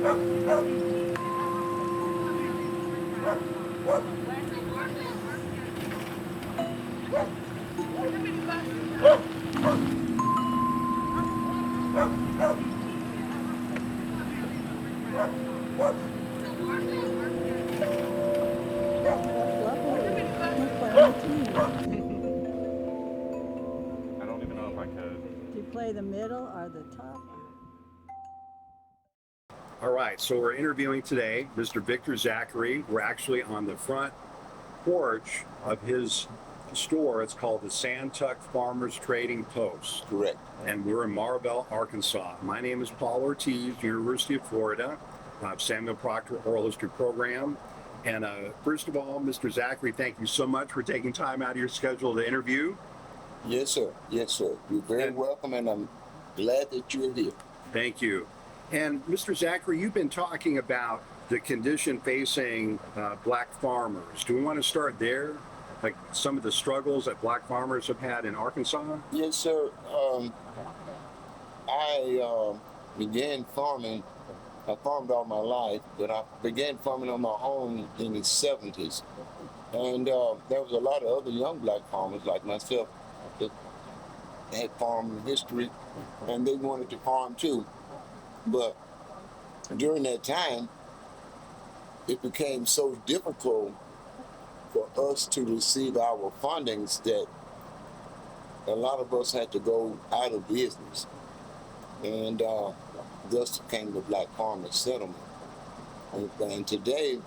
I don't even know if I could. Do you play the middle or the top? All right, so we're interviewing today Mr. Victor Zachary. We're actually on the front porch of his store. It's called the Santuck Farmers Trading Post. Correct. And we're in Marvell, Arkansas. My name is Paul Ortiz, University of Florida. Samuel Proctor Oral History Program. And first of all, Mr. Zachary, thank you so much for taking time out of your schedule to interview. Yes, sir. Yes, sir. You're very welcome, and I'm glad that you're here. Thank you. And Mr. Zachary, you've been talking about the condition facing black farmers. Do we want to start there? Like some of the struggles that black farmers have had in Arkansas? Yes, sir. I began farming. I farmed all my life, but I began farming on my own in the 70s. And there was a lot of other young black farmers like myself that had farm history, and they wanted to farm too. But during that time, it became so difficult for us to receive our fundings that a lot of us had to go out of business. And thus came the Black Farmers Settlement. And today,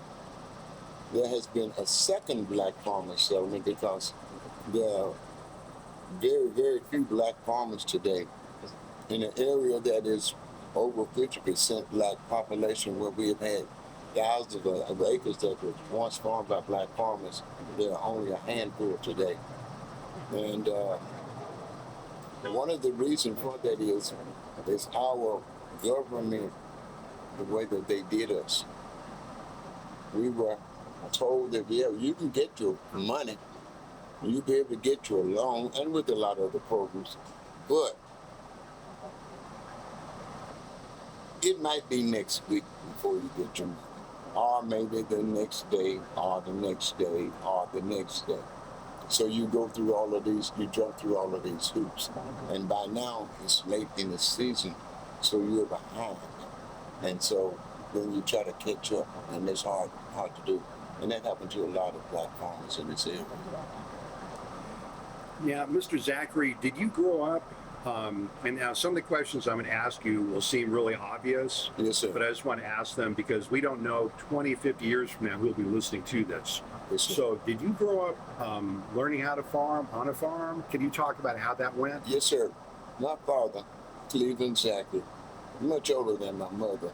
there has been a second Black Farmers Settlement because there are very, very few black farmers today in an area that is over 50% black population, where we have had thousands of acres that were once farmed by black farmers. There are only a handful today. And one of the reasons for that is our government, the way that they did us. We were told that, yeah, you can get your money, you'll be able to get your loan, and with a lot of other programs, but it might be next week before you get your money, or maybe the next day, or the next day, or the next day. So you go through all of these, you jump through all of these hoops, and by now it's late in the season, so you're behind. And so then you try to catch up, and it's hard to do. And that happened to a lot of black farmers in this area. Yeah, Mr. Zachary, did you grow up, and now some of the questions I'm going to ask you will seem really obvious. Yes, sir. But I just want to ask them because we don't know 20, 50 years from now who'll be listening to this. Yes, sir. So did you grow up learning how to farm on a farm? Can you talk about how that went? Yes, sir. My father, Cleveland Zachary, much older than my mother,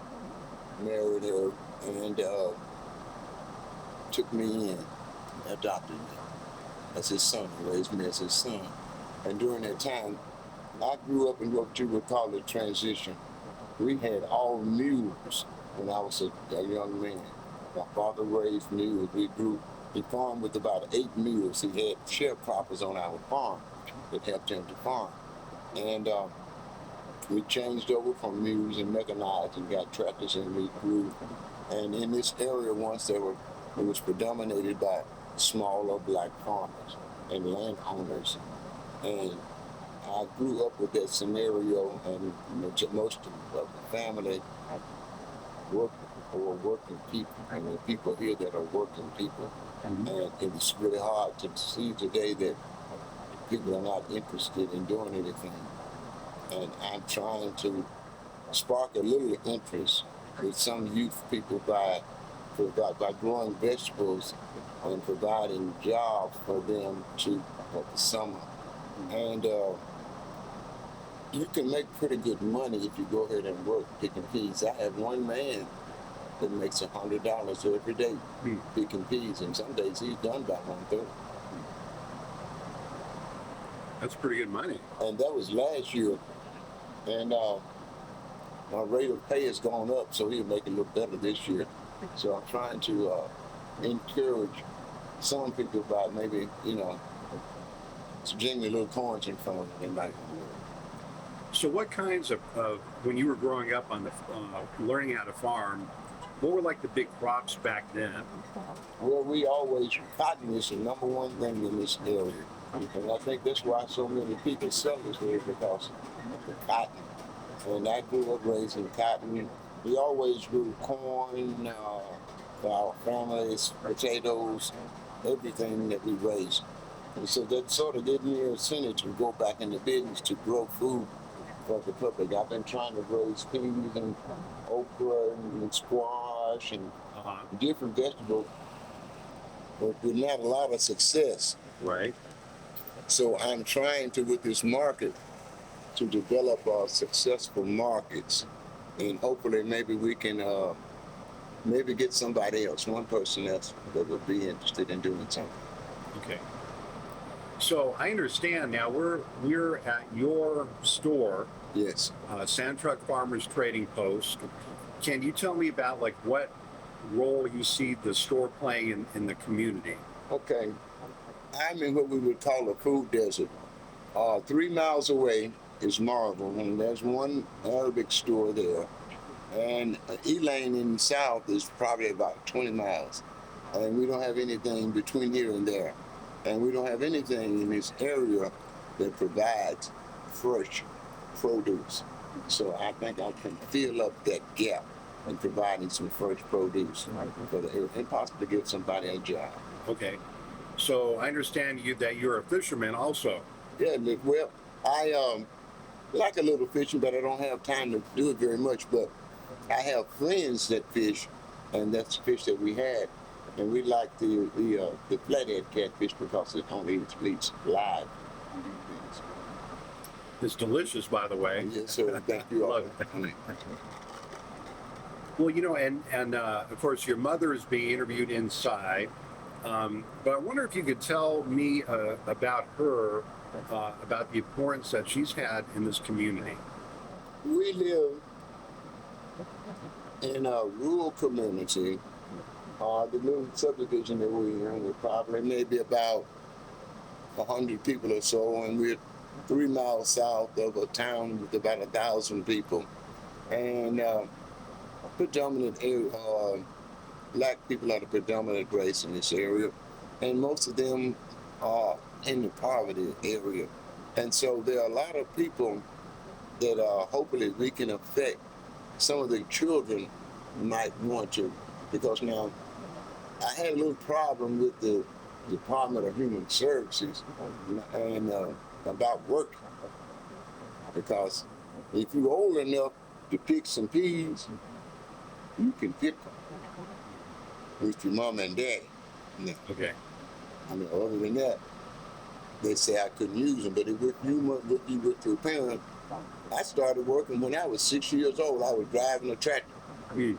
married her and took me in, adopted me as his son, raised me as his son. And during that time, I grew up in what you would call a transition. We had all mules when I was a young man. My father raised mules. He farmed with about 8 mules. He had sharecroppers on our farm that helped him to farm. And we changed over from mules and mechanized and got tractors, and we grew. And in this area once it was predominated by smaller black farmers and landowners. And I grew up with that scenario, and most of the family were working people, and the people here that are working people. And it's really hard to see today that people are not interested in doing anything. And I'm trying to spark a little interest with some youth people by growing vegetables and providing jobs for them for the summer. And you can make pretty good money if you go ahead and work picking peas. I have one man that makes $100 every day picking peas, and some days he's done by 1:30. That's pretty good money. And that was last year. And my rate of pay has gone up, so he'll make it look better this year. So I'm trying to encourage some people by maybe, jingling little coins in front of them. So what kinds of when you were growing up on the learning how to farm, what were like the big crops back then? Well, we always, cotton is the number one thing in this area. And I think that's why so many people sell this here, because of the cotton. And I grew up raising cotton. We always grew corn for our families, potatoes, everything that we raised. And so that sort of gave me an incentive to go back in the business to grow food for the public. I've been trying to raise peas and okra and squash and different vegetables, but with not a lot of success. Right. So I'm trying to, with this market, to develop successful markets, and hopefully maybe we can maybe get somebody else, one person else that would be interested in doing something. Okay. So I understand now we're at your store, Yes. Sand Truck Farmers Trading Post. Can you tell me about like what role you see the store playing in the community? Okay. I'm in what we would call a food desert. 3 miles away is Marvell, and there's one Arabic store there. And Elaine in the south is probably about 20 miles. And we don't have anything between here and there. And we don't have anything in this area that provides fresh produce. So I think I can fill up that gap in providing some fresh produce for the area, and possibly give somebody a job. Okay. So I understand that you're a fisherman also. Yeah, well, I like a little fishing, but I don't have time to do it very much. But I have friends that fish, and that's the fish that we had. And we like the flathead catfish because it only eats live. It's delicious, by the way. Yes, sir. Thank you all. Love it. Well, you know, and of course, your mother is being interviewed inside. But I wonder if you could tell me about her, about the importance that she's had in this community. We live in a rural community. The little subdivision that we're in, we're probably maybe about 100 people or so, and we're 3 miles south of a town with about 1,000 people. And predominant area, black people are the predominant race in this area, and most of them are in the poverty area. And so there are a lot of people that hopefully we can affect. Some of the children might want to, because now I had a little problem with the Department of Human Services and about work, because if you're old enough to pick some peas, you can pick them with your mom and dad. No. Okay. I mean, other than that, they say I couldn't use them. But if you with your parent, I started working when I was 6 years old. I was driving a tractor. Mm.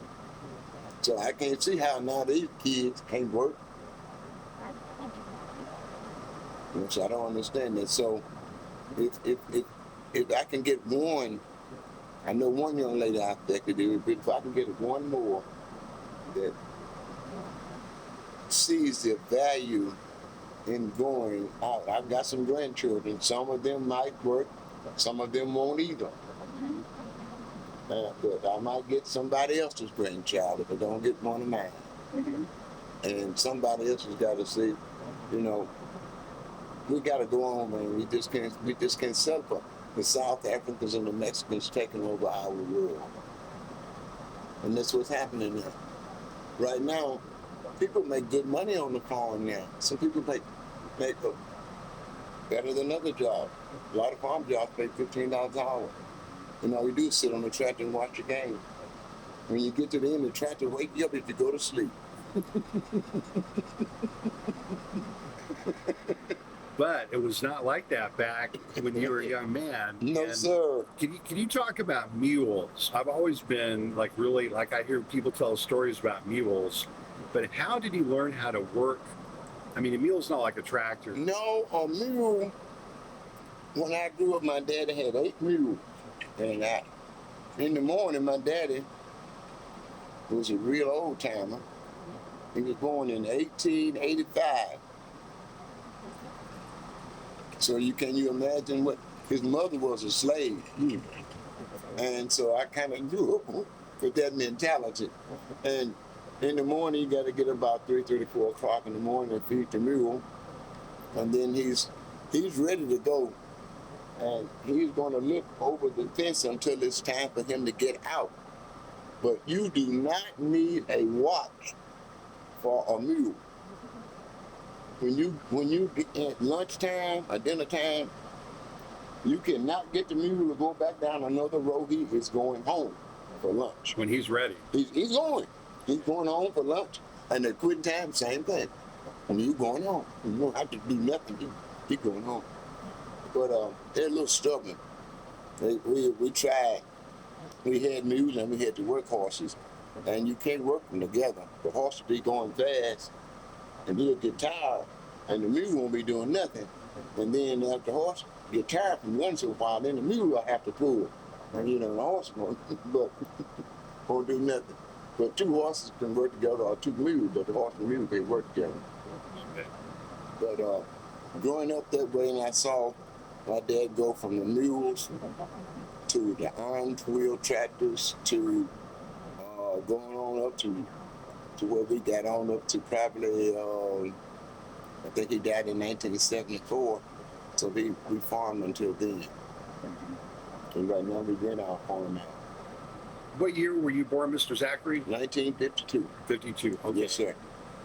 So I can't see how now these kids can't work. So I don't understand that. So if I can get one, I know one young lady out there could do it, but if I can get one more that sees the value in going out. I've got some grandchildren. Some of them might work, some of them won't either. But I might get somebody else's grandchild if I don't get one of mine. And somebody else has got to say, you know, we got to go on, man. We just can't settle the South Africans and the Mexicans taking over our world. And that's what's happening now. Right now, people make good money on the farm now. Some people make better than other jobs. A lot of farm jobs pay $15 an hour. And all you do is sit on the tractor and watch the game. When you get to the end, the tractor wake you up if you go to sleep. But it was not like that back when you were a young man. No, And sir. Can you talk about mules? I've always been like really, like I hear people tell stories about mules, but how did you learn how to work? I mean, a mule's not like a tractor. No, a mule, when I grew up, my daddy had 8 mules. And in the morning, my daddy was a real old timer. He was born in 1885. So can you imagine what His mother was a slave. And so I kind of grew up with that mentality. And in the morning, you got to get about 3:30, 4 o'clock in the morning and feed the mule. And then he's ready to go. And he's going to look over the fence until it's time for him to get out. But you do not need a watch for a mule. When you get at lunchtime or dinner time, you cannot get the mule to go back down another road. He is going home for lunch. When he's ready. He's going. He's going home for lunch. And at quitting time, same thing. When you going home, you don't have to do nothing. He's going home. But they're a little stubborn. We tried. We had mules and we had the work horses. And you can't work them together. The horse will be going fast and he'll get tired. And the mule won't be doing nothing. And then after the horse get tired from running so far, then the mule will have to pull. And the horse won't do nothing. But two horses can work together, or two mules, but the horse and the mule can't work together. But growing up that way, and I saw my dad go from the mules to the iron-wheel tractors to going on up to where we got on up to probably, I think he died in 1974. So we farmed until then. And right now we rent our farm out. What year were you born, Mr. Zachary? 1952. 52. Okay. Yes, sir.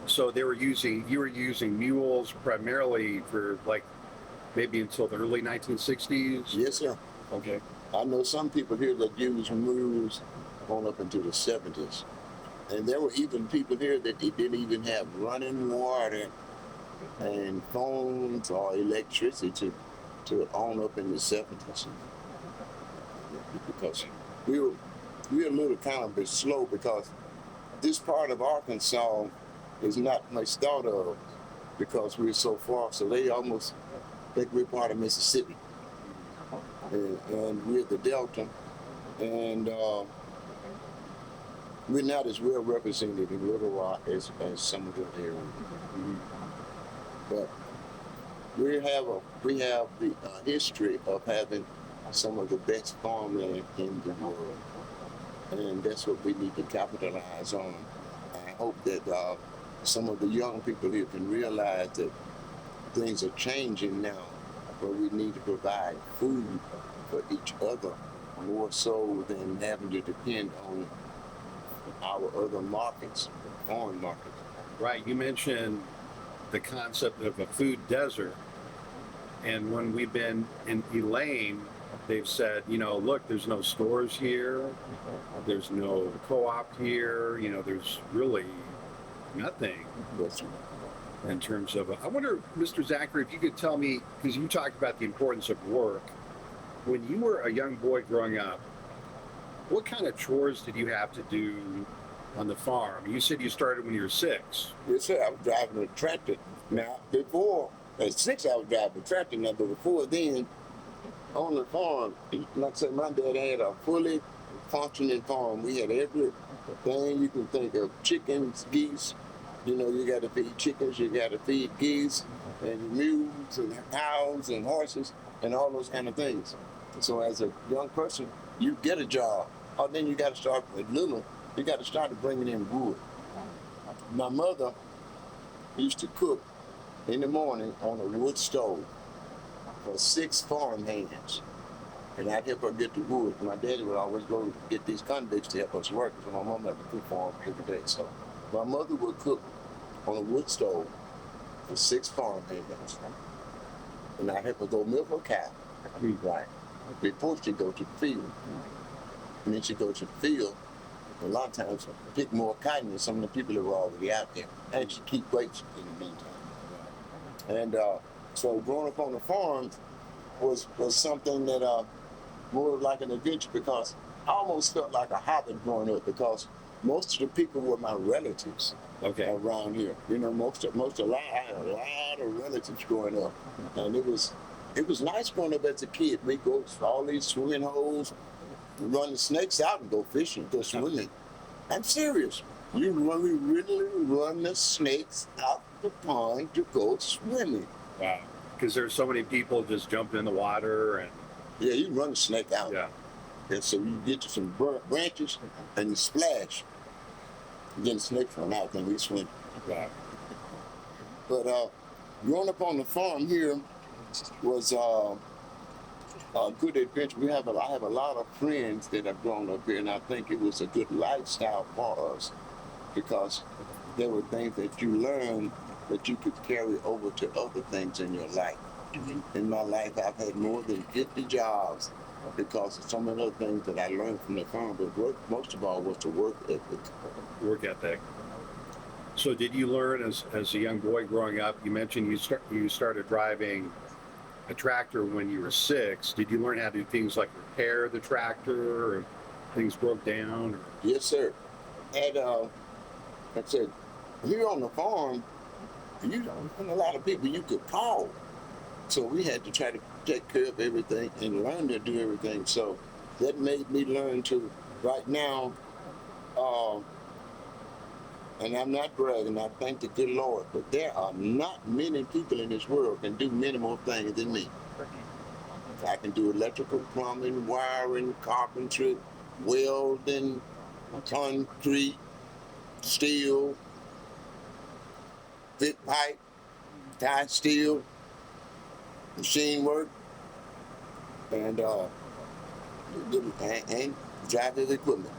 So you were using mules primarily for like maybe until the early 1960s? Yes, sir. Okay. I know some people here that use mules on up into the 70s. And there were even people here that they didn't even have running water and phones or electricity to on up in the 70s. Because we're a little kind of bit slow because this part of Arkansas is not much thought of because we're so far. So they almost think we're part of Mississippi. And we're the Delta. And we're not as well represented in Little Rock as some of the areas. But we have the history of having some of the best farmland in the world. And that's what we need to capitalize on. I hope that some of the young people here can realize that things are changing now, where we need to provide food for each other more so than having to depend on our other markets, foreign markets. Right. You mentioned the concept of a food desert. And when we've been in Elaine, they've said, look, there's no stores here. There's no co-op here. There's really nothing in terms of, I wonder, Mr. Zachary, if you could tell me, because you talked about the importance of work. When you were a young boy growing up, what kind of chores did you have to do on the farm? You said you started when you were 6. Yes, sir. I was driving a tractor. Now, before, at 6, I was driving a tractor. Now, but before then, on the farm, like I said, my dad had a fully functioning farm. We had everything you can think of: chickens, geese. You got to feed chickens, you got to feed geese, and mules, and cows, and horses, and all those kind of things. So, as a young person, you get a job, or then you got to start with little. You got to start bringing in wood. My mother used to cook in the morning on a wood stove for 6 farm hands. And I'd help her get the wood. My daddy would always go get these convicts to help us work, because my mom had to cook for them every day. So my mother would cook on a wood stove for 6 farm hands. And I'd help her go milk her cow. Right. Before she'd go to the field. And then she'd go to the field. A lot of times pick more cotton than some of the people that were already out there. And she'd keep weights in the meantime. And so growing up on the farm was something that more like an adventure, because I almost felt like a hobbit growing up, because most of the people were my relatives around here. I had a lot of relatives growing up, and it was nice growing up as a kid. We go to all these swimming holes, run the snakes out and go fishing, go swimming. I'm serious. We really run the snakes out the pond to go swimming. Wow. Because there's so many people just jumping in the water and Yeah, you run the snake out. Yeah. And so you get to some branches and you splash. Then the snake run out and we swim. Yeah. But growing up on the farm here was a good adventure. I have a lot of friends that have grown up here, and I think it was a good lifestyle for us because there were things that you learned that you could carry over to other things in your life. In my life, I've had more than 50 jobs because of some of the things that I learned from the farm, but most of all was the work ethic. Work ethic. So did you learn as a young boy growing up, you mentioned you started driving a tractor when you were 6. Did you learn how to do things like repair the tractor or things broke down? Or? Yes, sir. And like I said, here on the farm, you don't have a lot of people you could call. So we had to try to take care of everything and learn to do everything. So that made me learn to, right now, and I'm not bragging, I thank the good Lord, but there are not many people in this world can do many more things than me. I can do electrical, plumbing, wiring, carpentry, welding, concrete, steel, thick pipe, tie steel, machine work, and drive his equipment.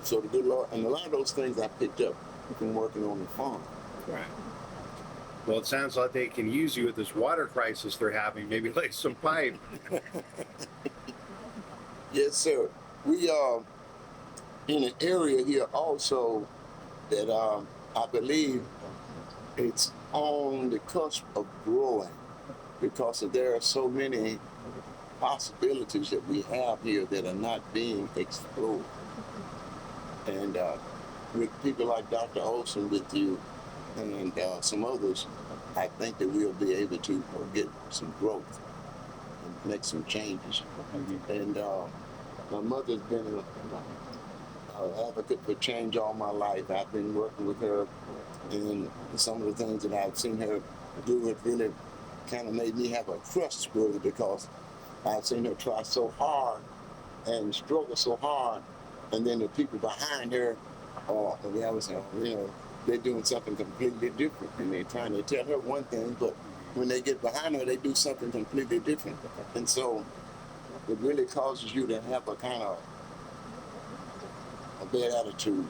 So the good Lord, and a lot of those things I picked up from working on the farm. Right. Well, it sounds like they can use you with this water crisis they're having. Maybe lay some pipe. Yes, sir. We are in an area here also that I believe it's on the cusp of growing because there are so many possibilities that we have here that are not being explored. And with people like Dr. Olson with you and some others, I think that we'll be able to get some growth and make some changes. And my mother's been an advocate for change all my life. I've been working with her, and some of the things that I've seen her do, it really kind of made me have a trust with her because I've seen her try so hard and struggle so hard, and then the people behind her, they're doing something completely different, and they're trying to tell her one thing, but when they get behind her, they do something completely different. And so it really causes you to have a kind of a bad attitude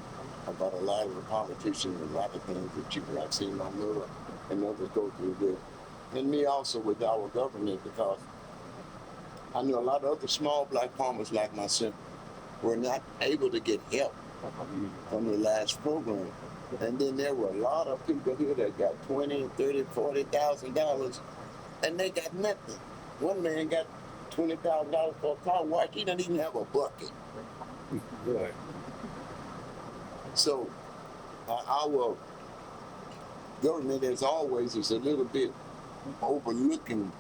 about a lot of the politicians and a lot of things that I've seen my mother and others go through with. And me also with our government, because I knew a lot of other small black farmers like myself were not able to get help from the last program. And then there were a lot of people here that got $20,000, $30,000, $40,000, and they got nothing. One man got $20,000 for a car wash. He didn't even have a bucket. Right. So our government, as always, is a little bit overlooking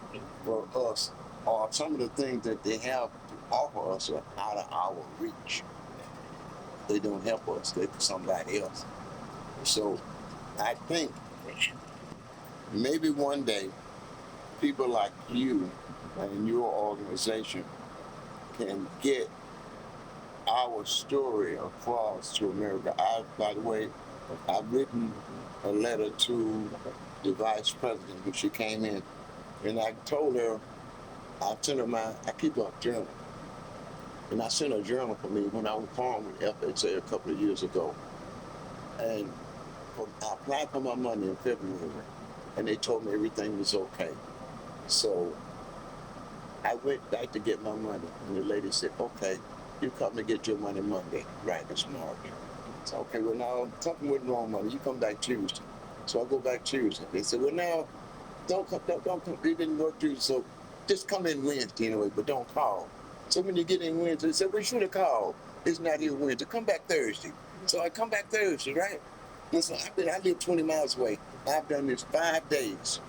for us, or some of the things that they have to offer us are out of our reach. They don't help us, they're for somebody else. So I think maybe one day people like you and your organization can get our story across to America. By the way, I've written a letter to the vice president when she came in, and I told her, I keep a journal, and I sent a journal for me when I was farming with FHA a couple of years ago, and I applied for my money in February, and they told me everything was okay. So I went back to get my money, and the lady said, okay, you come to get your money Monday, right, this March. So, okay, well now, something went wrong, money, you come back Tuesday. So I go back Tuesday. They said, well now, don't come, it didn't work Tuesday, so just come in Wednesday anyway, but don't call. So when you get in Wednesday, they said, we should have called. It's not here Wednesday, come back Thursday. So I come back Thursday, right? And so I live 20 miles away. I've done this 5 days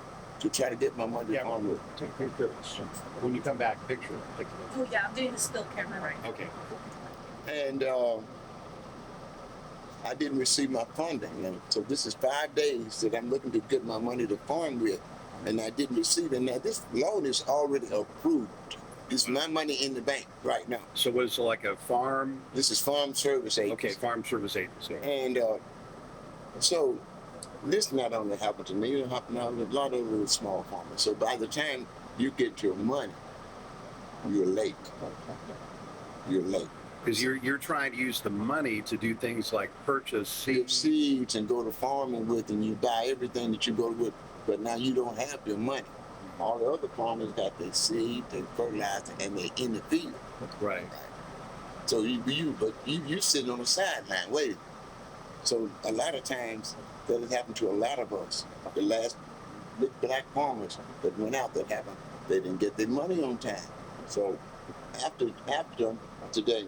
to try to get my money onward. Take pictures. When you come back, picture. Oh yeah, I'm doing the still camera right now. Okay. And I didn't receive my funding. And so this is 5 days that I'm looking to get my money to farm with, and I didn't receive it. Now this loan is already approved. It's my money in the bank right now. So was it like a farm? This is farm service agency. Okay, farm service agency. And so this not only happened to me, it happened to a lot of little small farmers. So by the time you get your money, you're late. You're late. Because you're trying to use the money to do things like purchase Give seeds. seeds and go to farming with, and you buy everything that you go with. But now you don't have your money. All the other farmers got their seed, their fertilizer, and they're in the field. Right. So you're sitting on the sideline waiting. So a lot of times that has happened to a lot of us. The last big black farmers that went out, that happened. They didn't get their money on time. So after today,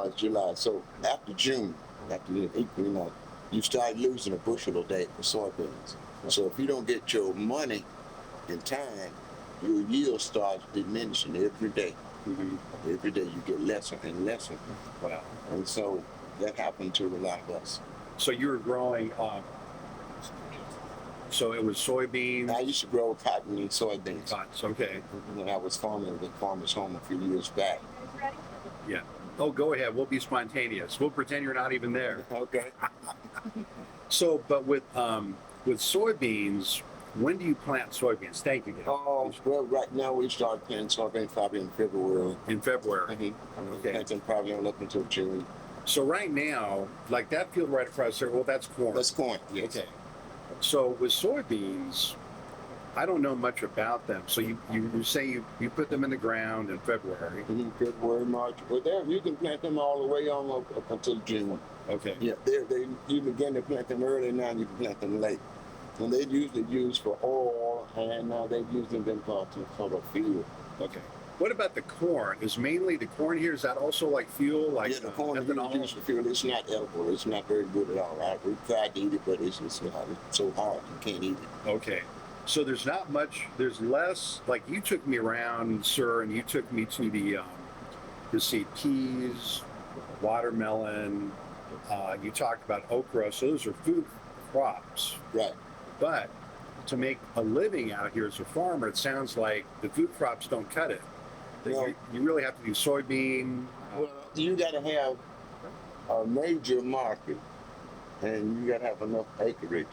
it's July. So after June, you start losing a bushel a day for soybeans. So if you don't get your money in time, your yield starts diminishing every day. Mm-hmm. Every day you get lesser and lesser. Wow. And so that happened to a lot of us. So you were growing, so it was soybeans. I used to grow cotton and soybeans Cots, okay. when I was farming at the farmer's home a few years back. Yeah. Oh, go ahead. We'll be spontaneous. We'll pretend you're not even there. Okay. So, but with soybeans, when do you plant soybeans? Thank you. Well, right now we start planting soybeans probably in February. In February. Mm-hmm. Okay. And then probably up until June. So right now, like that field right across there, well, that's corn. That's corn. Yes. Okay. So with soybeans, I don't know much about them. So you say you put them in the ground in February. Mm-hmm. February, March. Well, there you can plant them all the way on up until June. Okay. Yeah, you begin to plant them early now. You can plant them late. And they usually used for oil, and now they're using them for the fuel. Okay. What about the corn? Is mainly the corn here? Is that also like fuel, like Yeah, the corn is ethanol? used for fuel. It's not edible. It's not very good at all. Right? We tried to eat it, but it's so hard you can't eat it. Okay. So there's not much. There's less. Like you took me around, sir, and you took me to see peas, watermelon. You talked about okra. So those are food crops. Right. But to make a living out here as a farmer, it sounds like the food crops don't cut it. No. You really have to do soybean. Well, you got to have a major market, and you got to have enough acreage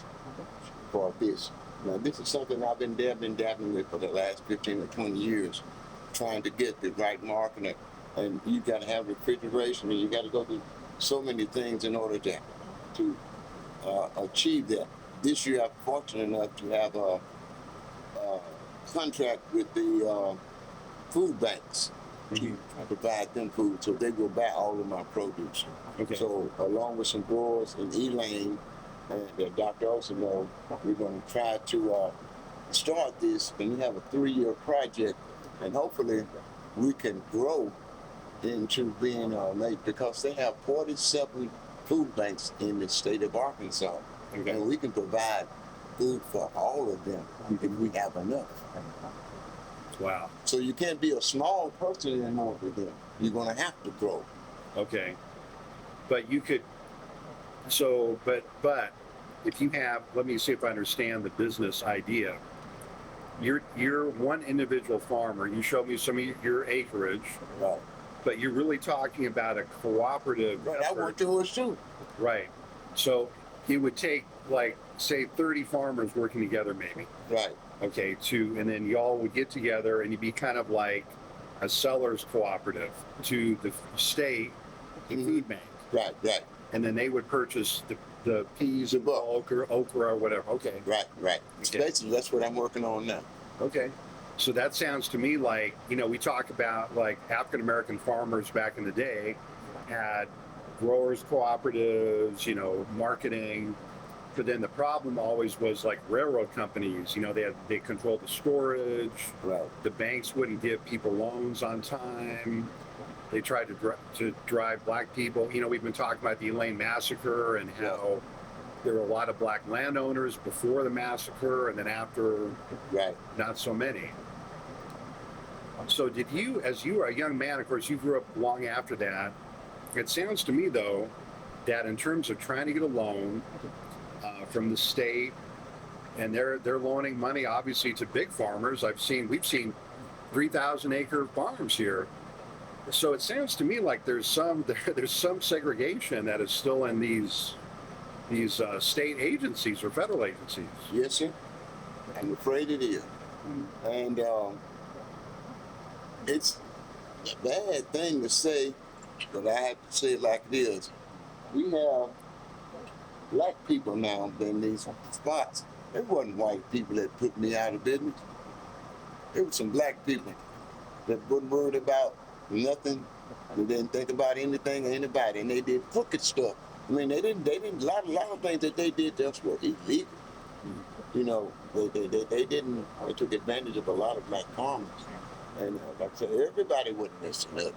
for this. Now, this is something I've been dabbling with for the last 15 or 20 years, trying to get the right market. And you got to have refrigeration, and you got to go through so many things in order to achieve that. This year, I'm fortunate enough to have a contract with the food banks to provide them food, so they will buy all of my produce. Okay. So, along with some growers in Elaine and Dr. Osimo, we're going to try to start this, and we have a 3-year project, and hopefully we can grow into being late, because they have 47 food banks in the state of Arkansas. Okay. And we can provide food for all of them if we have enough. Wow. So you can't be a small person anymore with them. You're going to have to grow. Okay. But you could. So, but if you have, let me see if I understand the business idea. You're one individual farmer. You showed me some of your acreage. Right. But you're really talking about a cooperative. Right. I effort. work towards too. Right. So it would take, like, say 30 farmers working together, maybe. Right. Okay. And then y'all would get together and you'd be kind of like a sellers cooperative to the state, the food bank. Right. Right. And then they would purchase the peas and okra or whatever. Okay. Right. Right. Okay. Basically, that's what I'm working on now. Okay. So that sounds to me like, we talk about like African American farmers back in the day had growers cooperatives, marketing. But then the problem always was like railroad companies, they controlled the storage. Right. The banks wouldn't give people loans on time. They tried to drive black people. We've been talking about the Elaine massacre and how there were a lot of black landowners before the massacre, and then after, right, not so many. So did you, as you were a young man, of course, you grew up long after that. It sounds to me, though, that in terms of trying to get a loan from the state, and they're loaning money, obviously, to big farmers. We've seen 3,000 acre farms here. So it sounds to me like there's some segregation that is still in these state agencies or federal agencies. Yes, sir. I'm afraid it is. And it's a bad thing to say, but I have to say it like it is. We have black people now in these spots. It wasn't white people that put me out of business. It was some black people that wasn't worried about nothing. They didn't think about anything or anybody, and they did crooked stuff. I mean, they didn't. A lot of things that they did just were illegal. You know, they didn't. They took advantage of a lot of black farmers, and like I said, everybody wasn't messing up.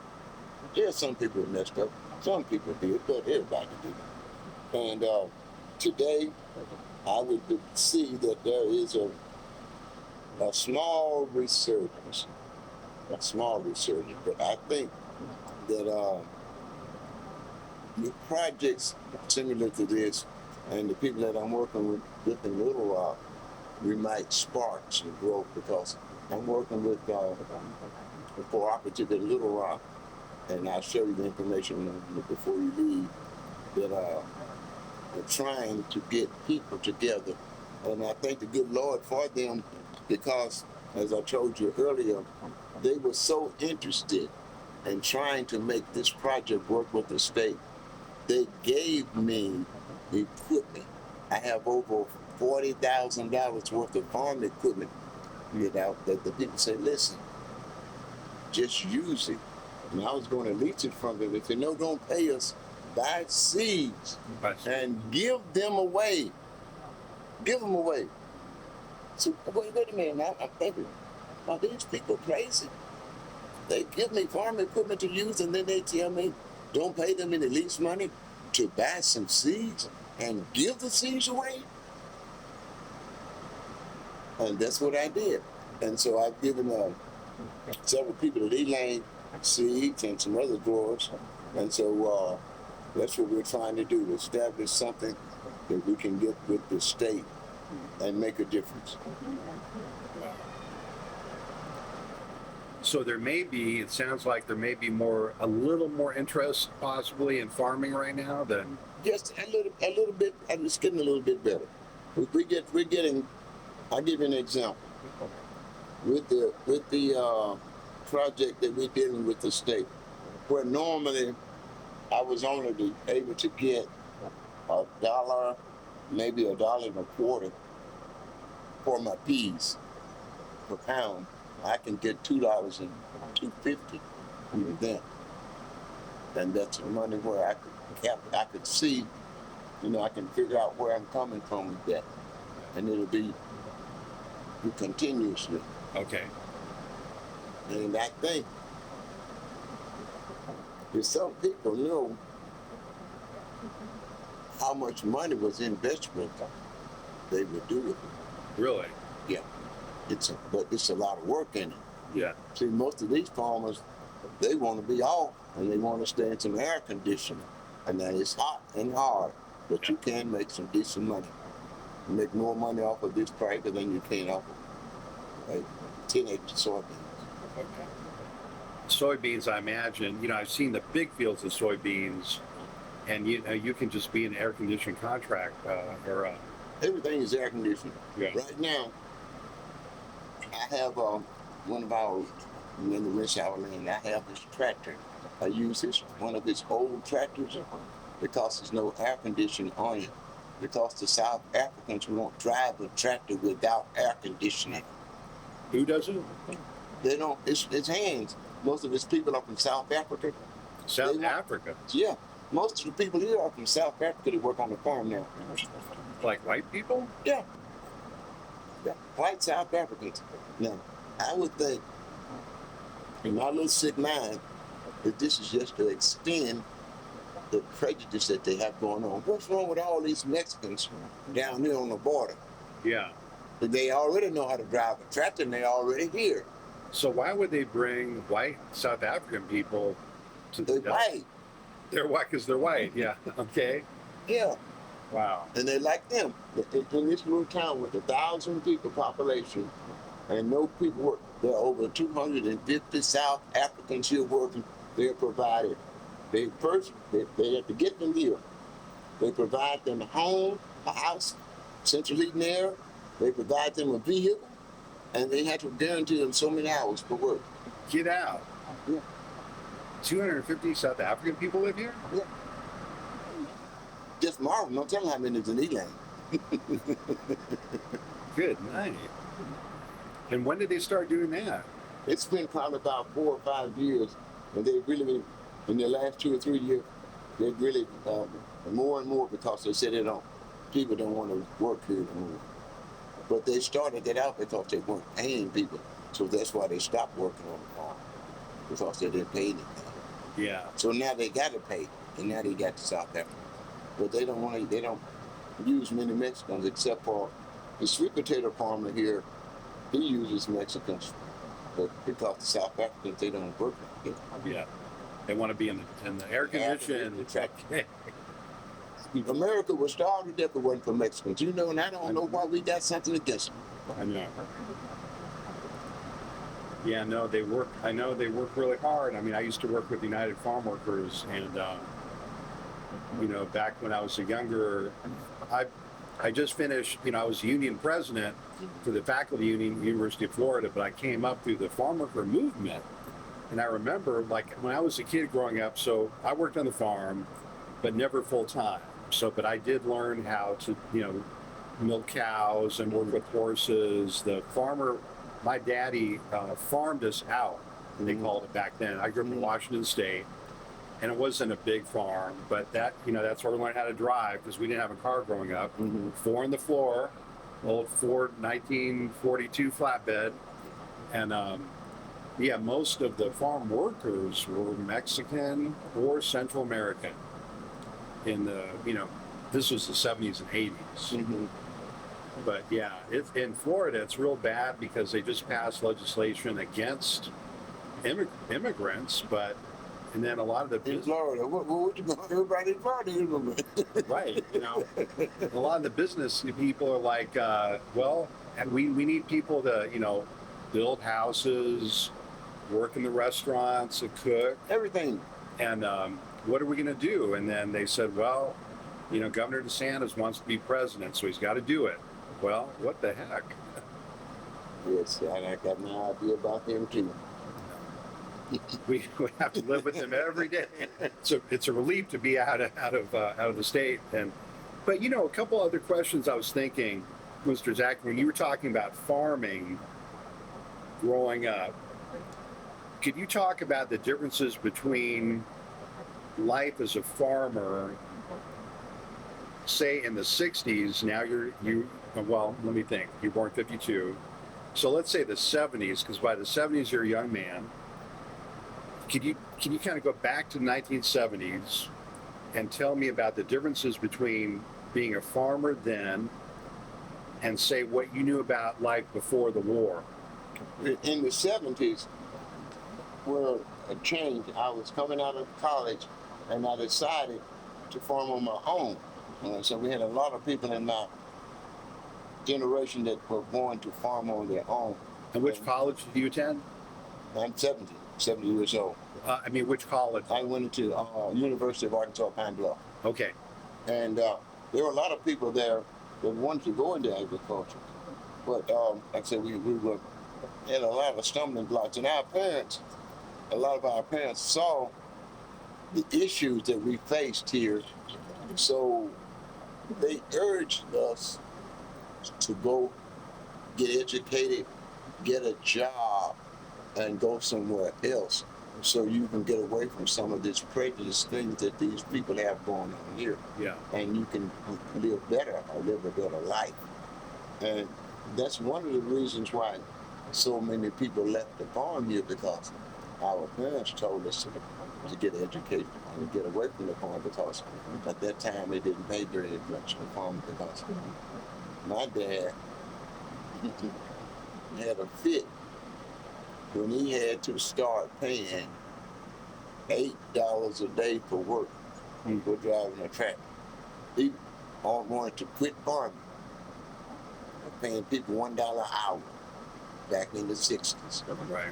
There's some people that messed up. Some people did, but everybody did. And today, I would see that there is a small resurgence. A small resurgence, but I think that the projects similar to this and the people that I'm working with in Little Rock, we might spark some growth because I'm working with the cooperative in Little Rock, and I'll show you the information before you leave, that they're trying to get people together. And I thank the good Lord for them because, as I told you earlier, they were so interested in trying to make this project work with the state. They gave me equipment. I have over $40,000 worth of farm equipment. You know, that the people say, listen, just use it. And I was going to lease it from them. If you know, don't pay us, buy seeds and give them away. Give them away. So wait a minute, I'm thinking, are these people crazy? They give me farm equipment to use and then they tell me don't pay them any lease money to buy some seeds and give the seeds away? And that's what I did. And so I've given several people at Elaine seeds and some other growers. And so that's what we're trying to do, establish something that we can get with the state and make a difference. So there may be, it sounds like there may be a little more interest possibly in farming right now than. Just a little bit, and it's getting a little bit better. We're getting, I'll give you an example. With the project that we're dealing with the state, where normally I was only able to get $1, maybe $1.25 for my peas per pound. I can get $2 and $2.50 with them, and that's the money where I could see, you know, I can figure out where I'm coming from with that, and it'll be continuously. Okay. And I think if some people know how much money was invested, they would do it. Really? Yeah. But it's a lot of work in it. Yeah. See, most of these farmers, they want to be off and they want to stay in some air conditioning. And then it's hot and hard, but you can make some decent money. You make more money off of this price than you can off of like 10 acres of soybeans. Okay. Soybeans, I imagine, you know, I've seen the big fields of soybeans, and you can just be an air conditioned contract Everything is air conditioned. Yeah. Right now, I have one of our, in the Rich Hour Lane, I have this tractor. I use one of his old tractors because there's no air conditioning on it. Because the South Africans won't drive a tractor without air conditioning. Who does it? They don't, it's hands. Most of his people are from South Africa. South Africa? Yeah. Most of the people here are from South Africa. They work on the farm now. Like white people? Yeah. Yeah. White South Africans. Now, I would think, in my little sick mind, that this is just to extend the prejudice that they have going on. What's wrong with all these Mexicans down here on the border? Yeah. They already know how to drive a tractor and they're already here. So why would they bring white South African people to the They're white. They're white because they're white, yeah. Okay. Yeah. Wow. And they like them. In this little town with 1,000 people population and no people work, There are over 250 South Africans here working. They're provided. They have to get them here. They provide them a home, a house, central heating air. They provide them a vehicle, and they have to guarantee them so many hours for work. Get out. Yeah. 250 South African people live here? Yeah. Just Marvell, don't tell them how many is in Elam. Good night. And when did they start doing that? It's been probably about 4 or 5 years, and they've really been, in the last 2 or 3 years, they've really more and more because they said people don't want to work here anymore. But they started that out because they weren't paying people, so that's why they stopped working on the farm, because they didn't pay anything. Yeah. So now they got to pay, and now they got to South Africa. But they don't use many Mexicans except for the sweet potato farmer here. He uses Mexicans, but because the South Africans, they don't work like that. Yeah. They want to be in the air conditioned. America was starved to death if it wasn't for Mexicans. You know, and I don't know why we got something against them. I know. Yeah, no, they work. I know they work really hard. I mean, I used to work with United Farm Workers, and you know, back when I was younger, I just finished. You know, I was union president for the faculty union, University of Florida, but I came up through the farm worker movement, and I remember, like, when I was a kid growing up. So I worked on the farm, but never full time. So, but I did learn how to, you know, milk cows and work with horses. The farmer, my daddy farmed us out, and they called it back then. I grew up in Washington State, and it wasn't a big farm, but that, you know, that's where we learned how to drive because we didn't have a car growing up. 4 on the floor, old Ford 1942 flatbed, and yeah, most of the farm workers were Mexican or Central American. In the, you know, this was the 70s and 80s. But yeah, in Florida, it's real bad because they just passed legislation against immigrants, and then a lot of the In Florida, what you going? Everybody in Florida, right? You know, a lot of the business people are like, well, we need people to, you know, build houses, work in the restaurants, and cook, everything. and what are we going to do? And then they said, well, you know, Governor DeSantis wants to be president, so he's got to do it. Well, what the heck? Yes, I got my idea about him too. We have to live with him every day. So it's a relief to be out of the state. But you know, a couple other questions I was thinking, Mr. Zach, when you were talking about farming growing up, could you talk about the differences between life as a farmer, say in the 60s? Now well, let me think. You're born 52. So let's say the 70s, because by the 70s you're a young man. Can you kind of go back to the 1970s and tell me about the differences between being a farmer then and say what you knew about life before the war? In the 70s, were a change. I was coming out of college, and I decided to farm on my own. So we had a lot of people in my generation that were born to farm on their own. And which college did you attend? I'm 70 years old. I mean, which college? I went to University of Arkansas, Pine Bluff. Okay. And there were a lot of people there that wanted to go into agriculture. But like I said, we had a lot of stumbling blocks. And a lot of our parents saw the issues that we faced here. So they urged us to go get educated, get a job, and go somewhere else so you can get away from some of these prejudice things that these people have going on here. Yeah. And you can live better or live a better life. And that's one of the reasons why so many people left the farm here, because our parents told us to get educated and get away from the farm, because at that time they didn't pay very much the farm, because my dad had a fit when he had to start paying $8 a day for work for driving a tractor. He wanted to quit farming, paying people $1 an hour. back in the 60s. Right.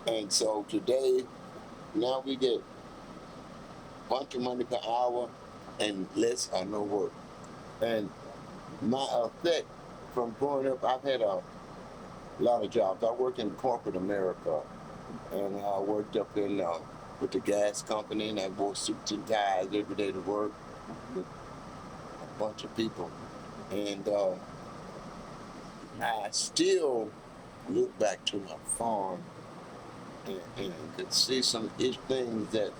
And so today, now we get a bunch of money per hour and less or no work. And my effect from growing up, I've had a lot of jobs. I worked in corporate America, and I worked up in with the gas company, and I wore suits and ties every day to work with a bunch of people. And I still look back to my farm and could see some things that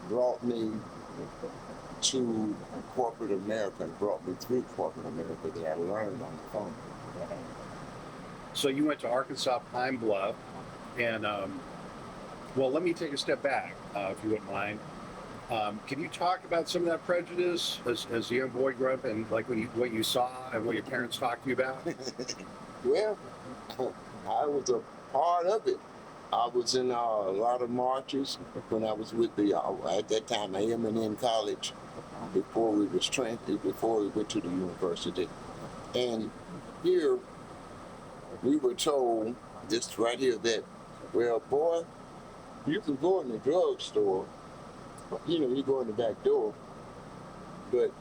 brought me to corporate America and brought me through corporate America that I learned on the farm. So you went to Arkansas Pine Bluff, and well, let me take a step back, if you wouldn't mind. Can you talk about some of that prejudice as a young boy grew up, and like what you saw and what your parents talked to you about? Well, I was a part of it. I was in a lot of marches when I was with the at that time A&M College before we went to the university. And here we were told just right here that, well, boy, you can go in the drugstore, you know, you go in the back door, but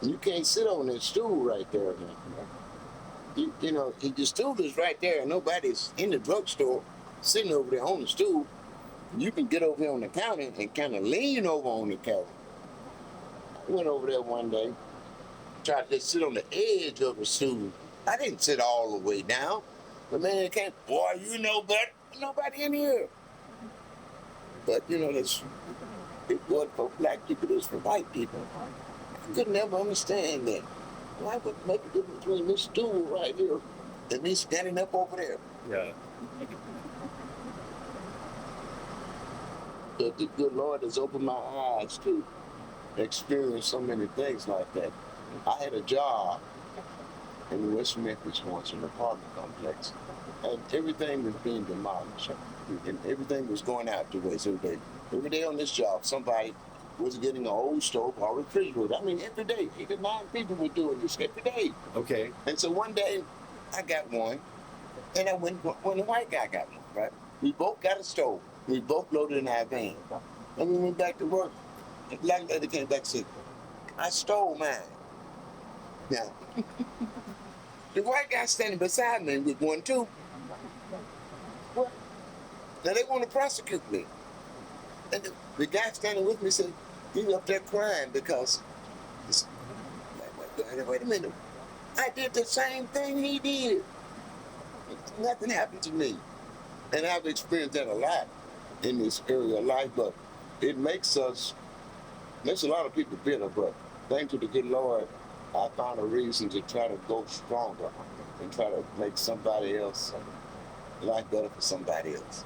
you can't sit on that stool right there. You know, the stool is right there, and nobody's in the drugstore sitting over there on the stool. You can get over here on the counter and kind of lean over on the counter. I went over there one day, tried to sit on the edge of the stool. I didn't sit all the way down. The man came, boy, you know better. Nobody in here. But, you know, it wasn't for black people, it was for white people. I could never understand that. Why would it make a difference between this stool right here and me standing up over there? Yeah. But the good Lord has opened my eyes to experience so many things like that. I had a job in West Memphis once, in an apartment complex, and everything was being demolished, and everything was going out the way. So every day on this job, somebody was getting an old stove or refrigerator. I mean, every day, 8 or 9 people were doing this every day. Okay. And so one day, I got one, and I went when the white guy got one, right? We both got a stove. We both loaded in our van. And we went back to work. The black lady came back and said, I stole mine. Now, the white guy standing beside me with one too. Well, now they want to prosecute me. And the guy standing with me said, he's up there crying because, wait a minute, I did the same thing he did. Nothing happened to me. And I've experienced that a lot in this area of life, but it makes a lot of people bitter, but thanks to the good Lord, I found a reason to try to go stronger and try to make somebody else life better for somebody else.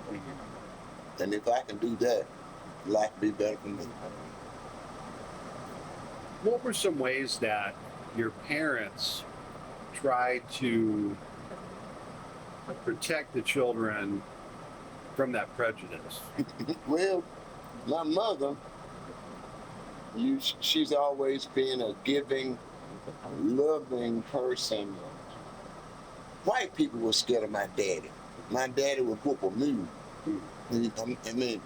And if I can do that, life will be better for me. What were some ways that your parents tried to protect the children from that prejudice? Well, my mother, she's always been a giving, loving person. White people were scared of my daddy. My daddy would whoop a mule. I mean,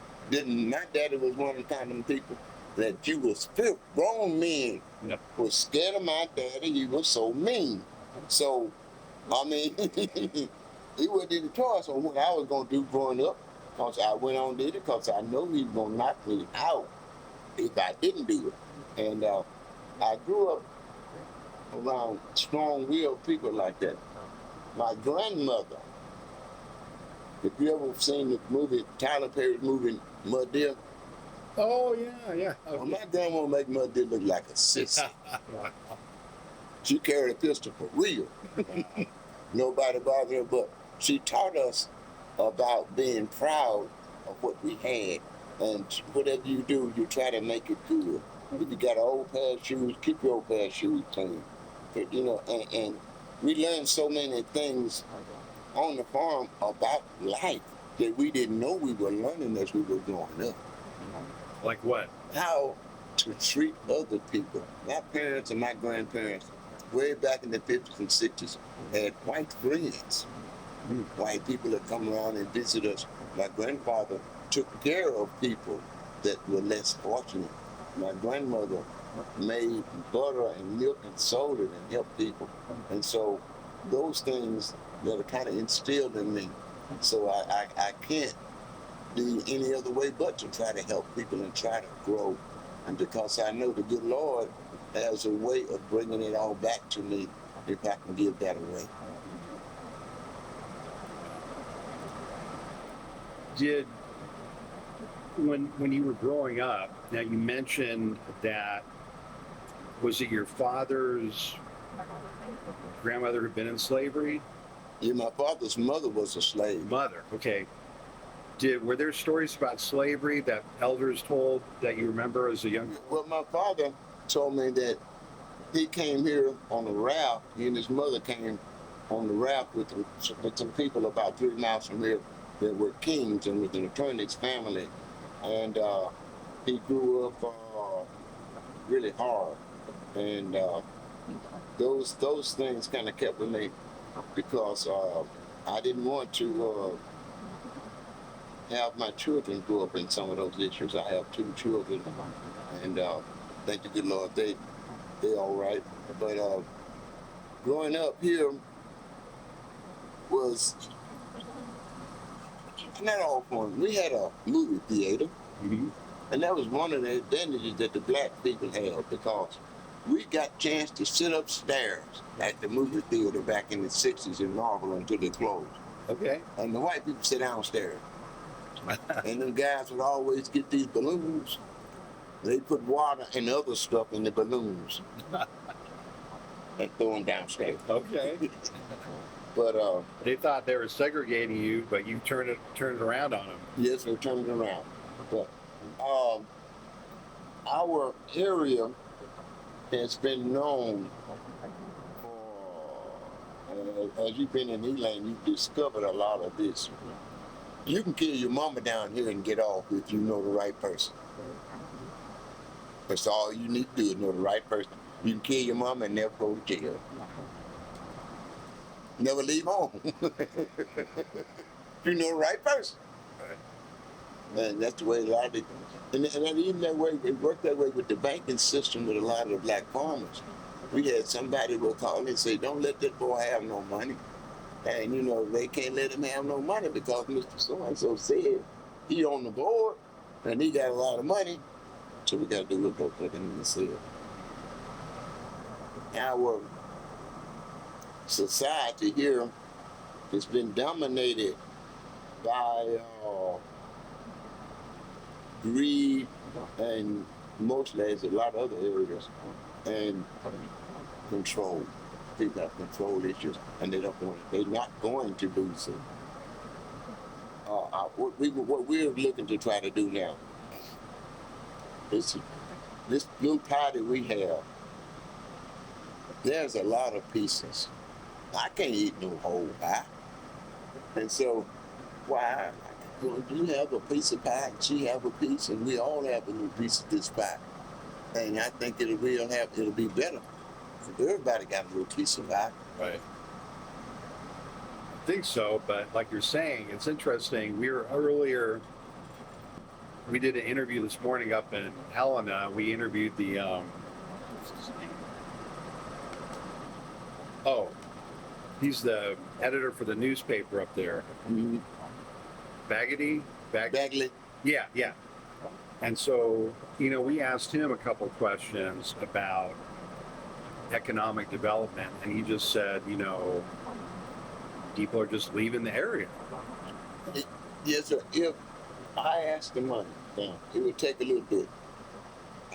my daddy was one of the kind of people that you was grown men were scared of my daddy. He was so mean. So, I mean, he wouldn't even tell us on what I was going to do growing up, because I went on did it because I know he was going to knock me out if I didn't do it. And I grew up around strong-willed people like that. My grandmother, if you ever seen the movie, Tyler Perry's movie, Mud Deer? Oh, yeah. Okay. Well, my grandma made Mud Deer look like a sissy. She carried a pistol for real. Nobody bothered her, but she taught us about being proud of what we had. And whatever you do, you try to make it good. If you got an old pair of shoes, keep your old pair of shoes clean. But, you know, and we learned so many things on the farm about life that we didn't know we were learning as we were growing up. Like what? How to treat other people. My parents and my grandparents way back in the 50s and 60s, had white friends. White people that come around and visit us. My grandfather took care of people that were less fortunate. My grandmother made butter and milk and sold it and helped people. And so those things that are kind of instilled in me. So I can't do any other way but to try to help people and try to grow. And because I know the good Lord has a way of bringing it all back to me if I can give that away. Did when you were growing up, now you mentioned that, was it your father's grandmother had been in slavery? Yeah, my father's mother was a slave. Mother, okay. Were there stories about slavery that elders told that you remember as a young? Well, my father told me that he came here on a raft. He and his mother came on the raft with some people about 3 miles from here that were kings and with an attorney's family. And he grew up really hard. And those things kind of kept with me because I didn't want to have my children grow up in some of those issues. I have 2 children, and thank the good Lord, they all right. But growing up here was not all fun. We had a movie theater, and that was one of the advantages that the black people had because we got a chance to sit upstairs at the movie theater back in the 60s in Marvell until they closed. Okay. And the white people sit downstairs. And them guys would always get these balloons. They put water and other stuff in the balloons and throw them downstairs. Okay. But They thought they were segregating you, but you turned it around on them. yes, we turned it around. But our area has been known for, as you've been in Elaine, you've discovered a lot of this. You can kill your mama down here and get off if you know the right person. That's all you need to do is know the right person. You can kill your mama and never go to jail. Never leave home. You know the right person. And that's the way a lot of it, and even that way, it worked that way with the banking system with a lot of the black farmers. We had somebody will call and say, don't let that boy have no money. And you know, they can't let him have no money because Mr. So-and-so said he on the board and he got a lot of money. So we got to do what those things said. Our society here has been dominated by greed and mostly as a lot of other areas and control. People have control issues and they're not going to do so. What we're looking to try to do now is this little party we have, there's a lot of pieces. I can't eat no whole pie. And so why you have a piece of pie and she have a piece and we all have a little piece of this pie. And I think it'll be better if everybody got a little piece of pie. Right. I think so, but like you're saying, it's interesting. We did an interview this morning up in Helena. We interviewed the he's the editor for the newspaper up there. Mm-hmm. Bagley? Yeah. And so, we asked him a couple questions about economic development, and he just said, people are just leaving the area. Yes, sir. If I asked the money, now, it would take a little bit.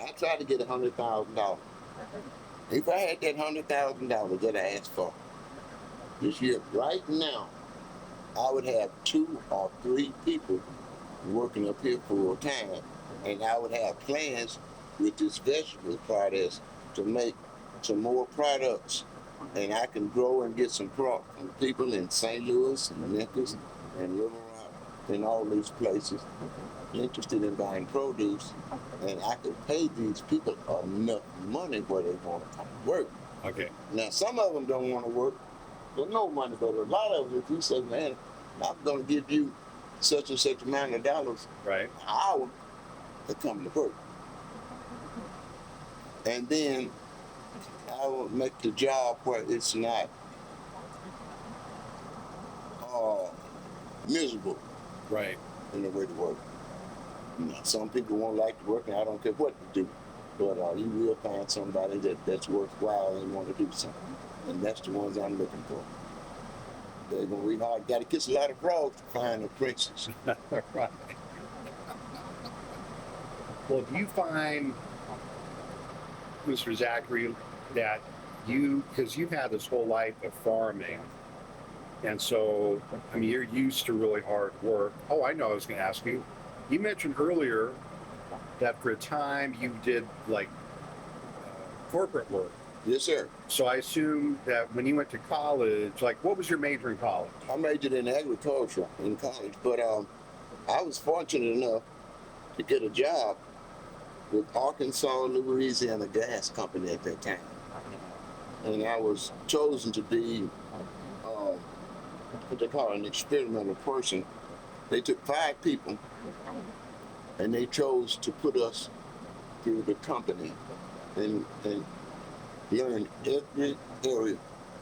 I tried to get $100,000. If I had that $100,000 that I asked for this year, right now, I would have 2 or 3 people working up here full time, and I would have plans with this vegetable products to make some more products, and I can grow and get some from people in St. Louis and Memphis and Little Rock and all these places interested in buying produce, and I could pay these people enough money where they want to come work. Okay. Now, some of them don't want to work for no money, but a lot of them, if you say, man, I'm going to give you such and such amount of dollars Right. an hour, they come to work. And then I will make the job where it's not miserable Right. in the way to work. Now, some people won't like to work, and I don't care what you do, but you will find somebody that's worthwhile and want to do something. And that's the ones I'm looking for. They're going to be hard. Got to kiss a lot of frogs to find a princess. Right. Well, do you find, Mr. Zachary, that because you've had this whole life of farming, and so, I mean, you're used to really hard work. Oh, I know I was going to ask you. You mentioned earlier that for a time you did like corporate work. Yes, sir. So I assume that when you went to college, like what was your major in college? I majored in agriculture in college, but I was fortunate enough to get a job with Arkansas Louisiana Gas Company at that time. And I was chosen to be what they call an experimental person. They took 5 people and they chose to put us through the company and learn every area.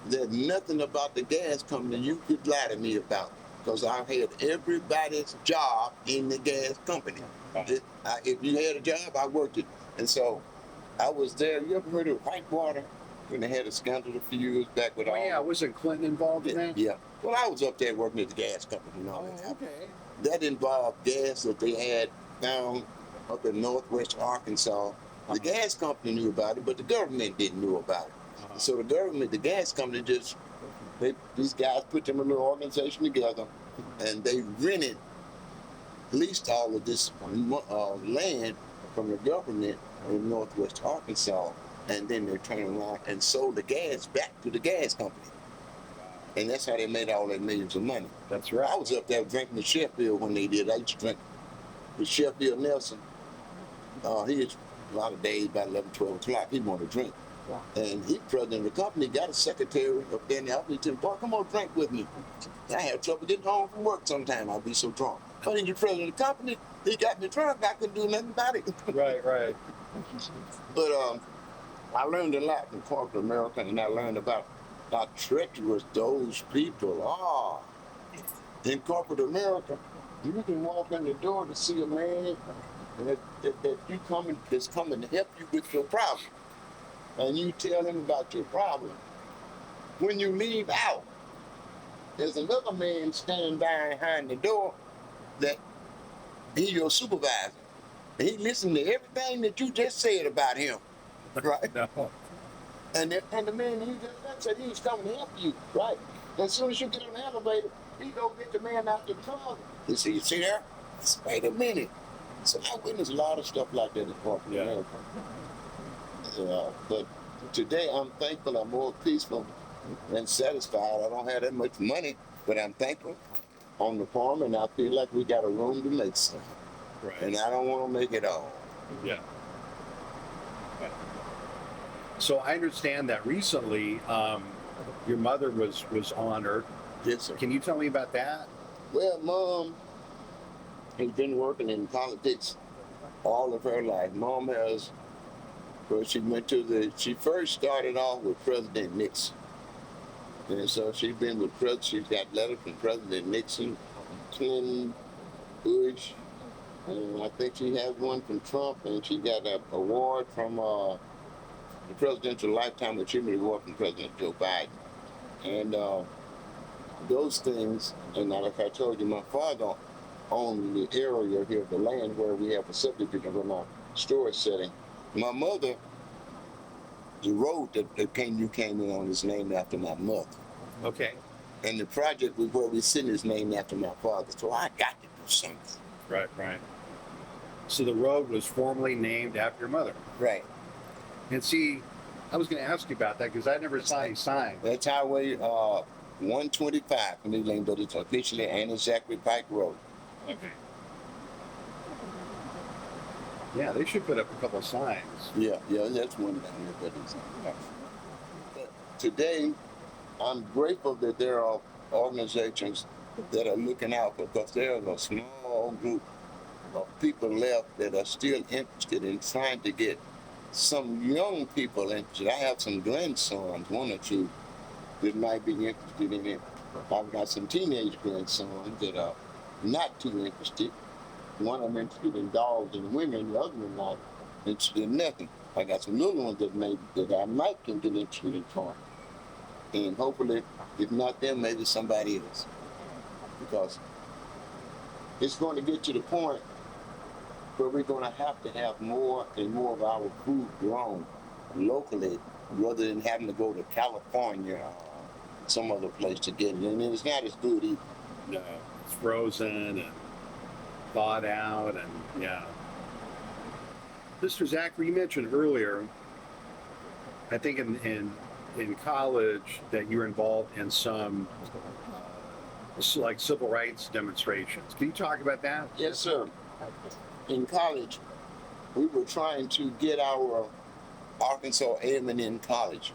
There's nothing about the gas company you could lie to me about, because I had everybody's job in the gas company. If you had a job, I worked it. And so I was there. You ever heard of Whitewater? When they had a scandal a few years back with all. Oh yeah, wasn't Clinton involved in that? Yeah. Well, I was up there working at the gas company and all that. Okay. That involved gas that they had found up in northwest Arkansas. The gas company knew about it, but the government didn't know about it. So the gas company these guys put them in an organization together, and they leased all of this land from the government in northwest Arkansas, and then they turned around and sold the gas back to the gas company. And that's how they made all that millions of money. That's right. I was up there drinking the Sheffield when they did. I used to drink the Sheffield Nelson. He had a lot of days, about 11, 12 o'clock, he wanted to drink. And he, president of the company, got a secretary up there in the office. He said, boy, come on, drink with me. I have trouble getting home from work sometimes. I'd be so drunk. But he's the president of the company. He got me drunk. I couldn't do nothing about it. Right. But I learned a lot from corporate America, and I learned about how treacherous those people are. In corporate America, you can walk in the door to see a man that's coming to help you with your problem. And you tell him about your problem. When you leave out, there's another man standing behind the door that he's your supervisor. And he listened to everything that you just said about him. Right? No. And the man, he just said he's coming to help you, right? As soon as you get on the elevator, he go get the man out the car. You see there? Wait a minute. So I witnessed a lot of stuff like that in corporate America. But today I'm thankful. I'm more peaceful and satisfied. I don't have that much money, but I'm thankful on the farm, and I feel like we got a room to make some. Right. And I don't want to make it all. Yeah. So I understand that recently your mother was honored. Yes, sir. Can you tell me about that? Well, Mom has been working in politics all of her life. Mom has, well, she first started off with President Nixon. And so she's been with she's got letters from President Nixon, Clinton, Bush, and I think she has one from Trump, and she got an award from the Presidential Lifetime Achievement Award from President Joe Biden. And those things, and like I told you, my father owned the area here, the land where we have a subdivision from our storage setting. My mother, the road that you came in on is named after my mother. Okay. And the project where we're sitting is named after my father. So I got to do something. Right. So the road was formally named after your mother. Right. And see, I was going to ask you about that because I never saw any sign. That's Highway 125 from the lane, but it's officially Anna Zachary Pike Road. Okay. Yeah, they should put up a couple of signs. Yeah, that's one down there, but today, I'm grateful that there are organizations that are looking out because there's a small group of people left that are still interested in trying to get some young people interested. I have some grandsons, one or two, that might be interested in it. I've got some teenage grandsons that are not too interested. One of them interested in dogs and women, the other one not interested in nothing. I got some little ones that I might can get interested in trying. And hopefully, if not them, maybe somebody else. Because it's going to get to the point where we're going to have more and more of our food grown locally rather than having to go to California or some other place to get it. And it's not as good either. No, it's frozen and thawed out, and yeah. Mr. Zachary, you mentioned earlier, I think in college, that you were involved in some like civil rights demonstrations. Can you talk about that? Yes, sir. In college, we were trying to get our Arkansas A&M College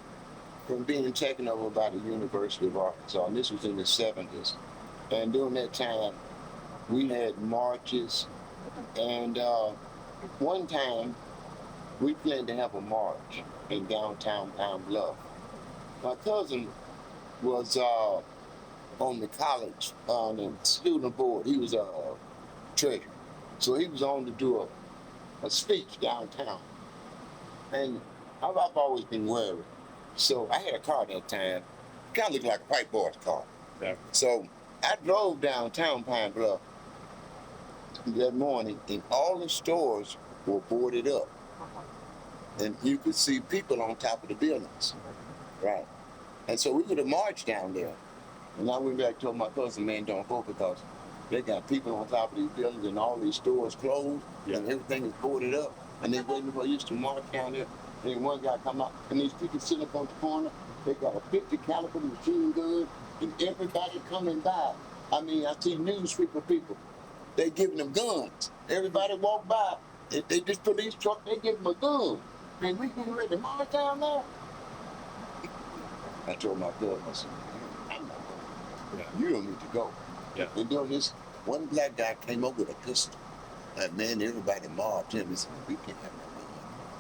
from being taken over by the University of Arkansas, and this was in the 70s. And during that time, we had marches, and one time, we planned to have a march in downtown Pine Bluff. My cousin was on the college, on the student board. He was a treasurer. So he was on to do a speech downtown. And I've always been worried. So I had a car that time. Kind of looked like a white boy's car. Yeah. So I drove downtown Pine Bluff that morning, and all the stores were boarded up. And you could see people on top of the buildings. Right. And so we could have marched down there. And I went back and told my cousin, man, don't go because they got people on top of these buildings and all these stores closed, Yeah. and everything is boarded up. And they waiting for us to march down there. And then one guy come out, and these people sitting up on the corner, they got a 50 caliber machine gun, and everybody coming by. I mean, I see newspaper people, they giving them guns. Everybody walk by, they this police truck, they give them a gun. And we getting ready to march down there. I told my cousin, I said, I'm not going. Yeah. You don't need to go. Yeah. And doing this, one black guy came up with a pistol. And man, everybody mobbed him and said, we can't have no gun.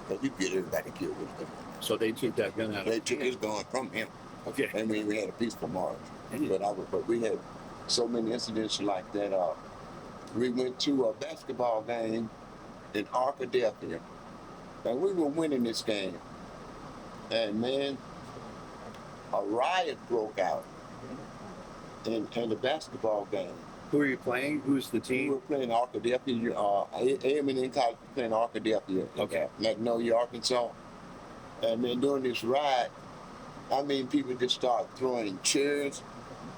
Because you get everybody killed with a gun. So they took that gun out. They took his gun from him. Okay. And we had a peaceful march. Yeah. But we had so many incidents like that. We went to a basketball game in Arkadelphia. And we were winning this game. And man, a riot broke out in the basketball game. Who are you playing? Who's the We team? were playing Arkadelphia. A&M College playing Arkadelphia. Okay. Magnolia, Arkansas. And then during this riot, I mean, people just started throwing chairs.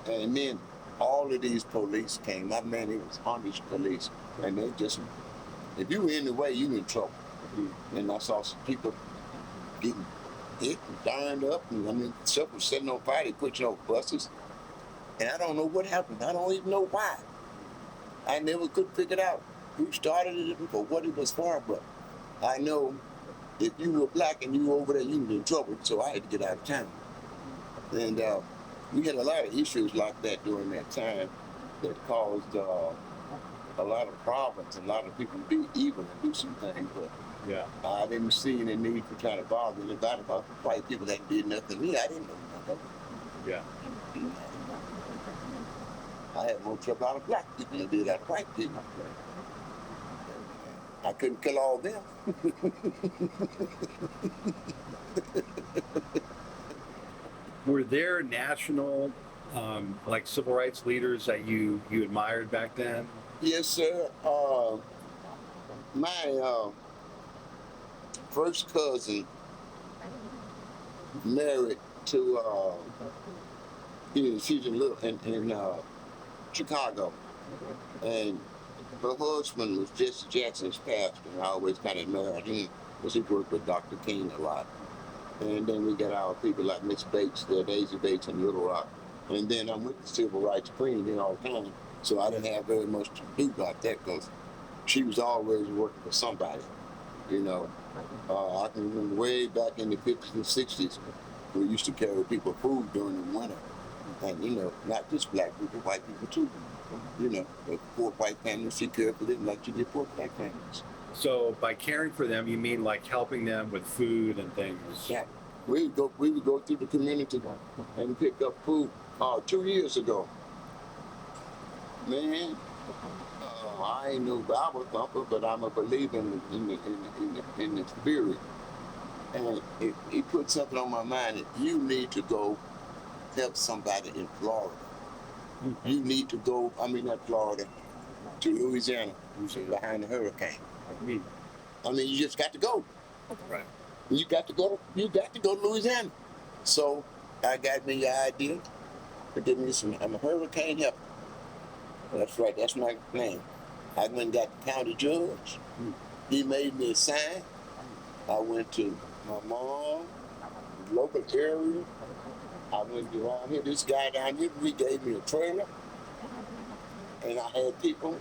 And then all of these police came. I mean, it was hundreds of police. And they just, if you were in the way, you were in trouble. And I saw some people getting hit and burned up. And I mean, stuff was setting on fire. They put you on buses. And I don't know what happened. I don't even know why. I never could figure it out who started it or what it was for. But I know if you were black and you were over there, you were in trouble. So I had to get out of town. And we had a lot of issues like that during that time that caused a lot of problems and a lot of people to be evil and do some things. But Yeah. I didn't see any need for trying to bother anybody about white people that did nothing to me. I didn't know nothing. Yeah. I had more trouble out of black people than I did out of white people. I couldn't kill all of them. Were there national, like civil rights leaders that you admired back then? Yes, sir. My first cousin married to, she's in Chicago. And her husband was Jesse Jackson's pastor, and I always kind of admired him because he worked with Dr. King a lot. And then we got our people like Miss Bates, Daisy Bates in Little Rock. And then I'm with the Civil Rights Queen in all the time, so I didn't have very much to do about that because she was always working for somebody, you know. I can remember way back in the 50s and 60s, We used to carry people food during the winter. And, you know, not just black people, white people too. You know, the poor white families, she cared for them like she did poor black families. So by caring for them, you mean like helping them with food and things? Yeah. We would go through the community and pick up food 2 years ago. Man, I ain't no Bible thumper, but I'm a believer in the spirit. And it put something on my mind that you need to go help somebody in Florida. Mm-hmm. You need to go, not Florida, to Louisiana, behind the hurricane. You just got to go. Right. You got to go to Louisiana. So I got me the idea to give me I'm a hurricane helper. That's right, that's my name. I went and got the county judge. He made me a sign. I went to my mom, local area. I went around here, this guy down here, he gave me a trailer. And I had people,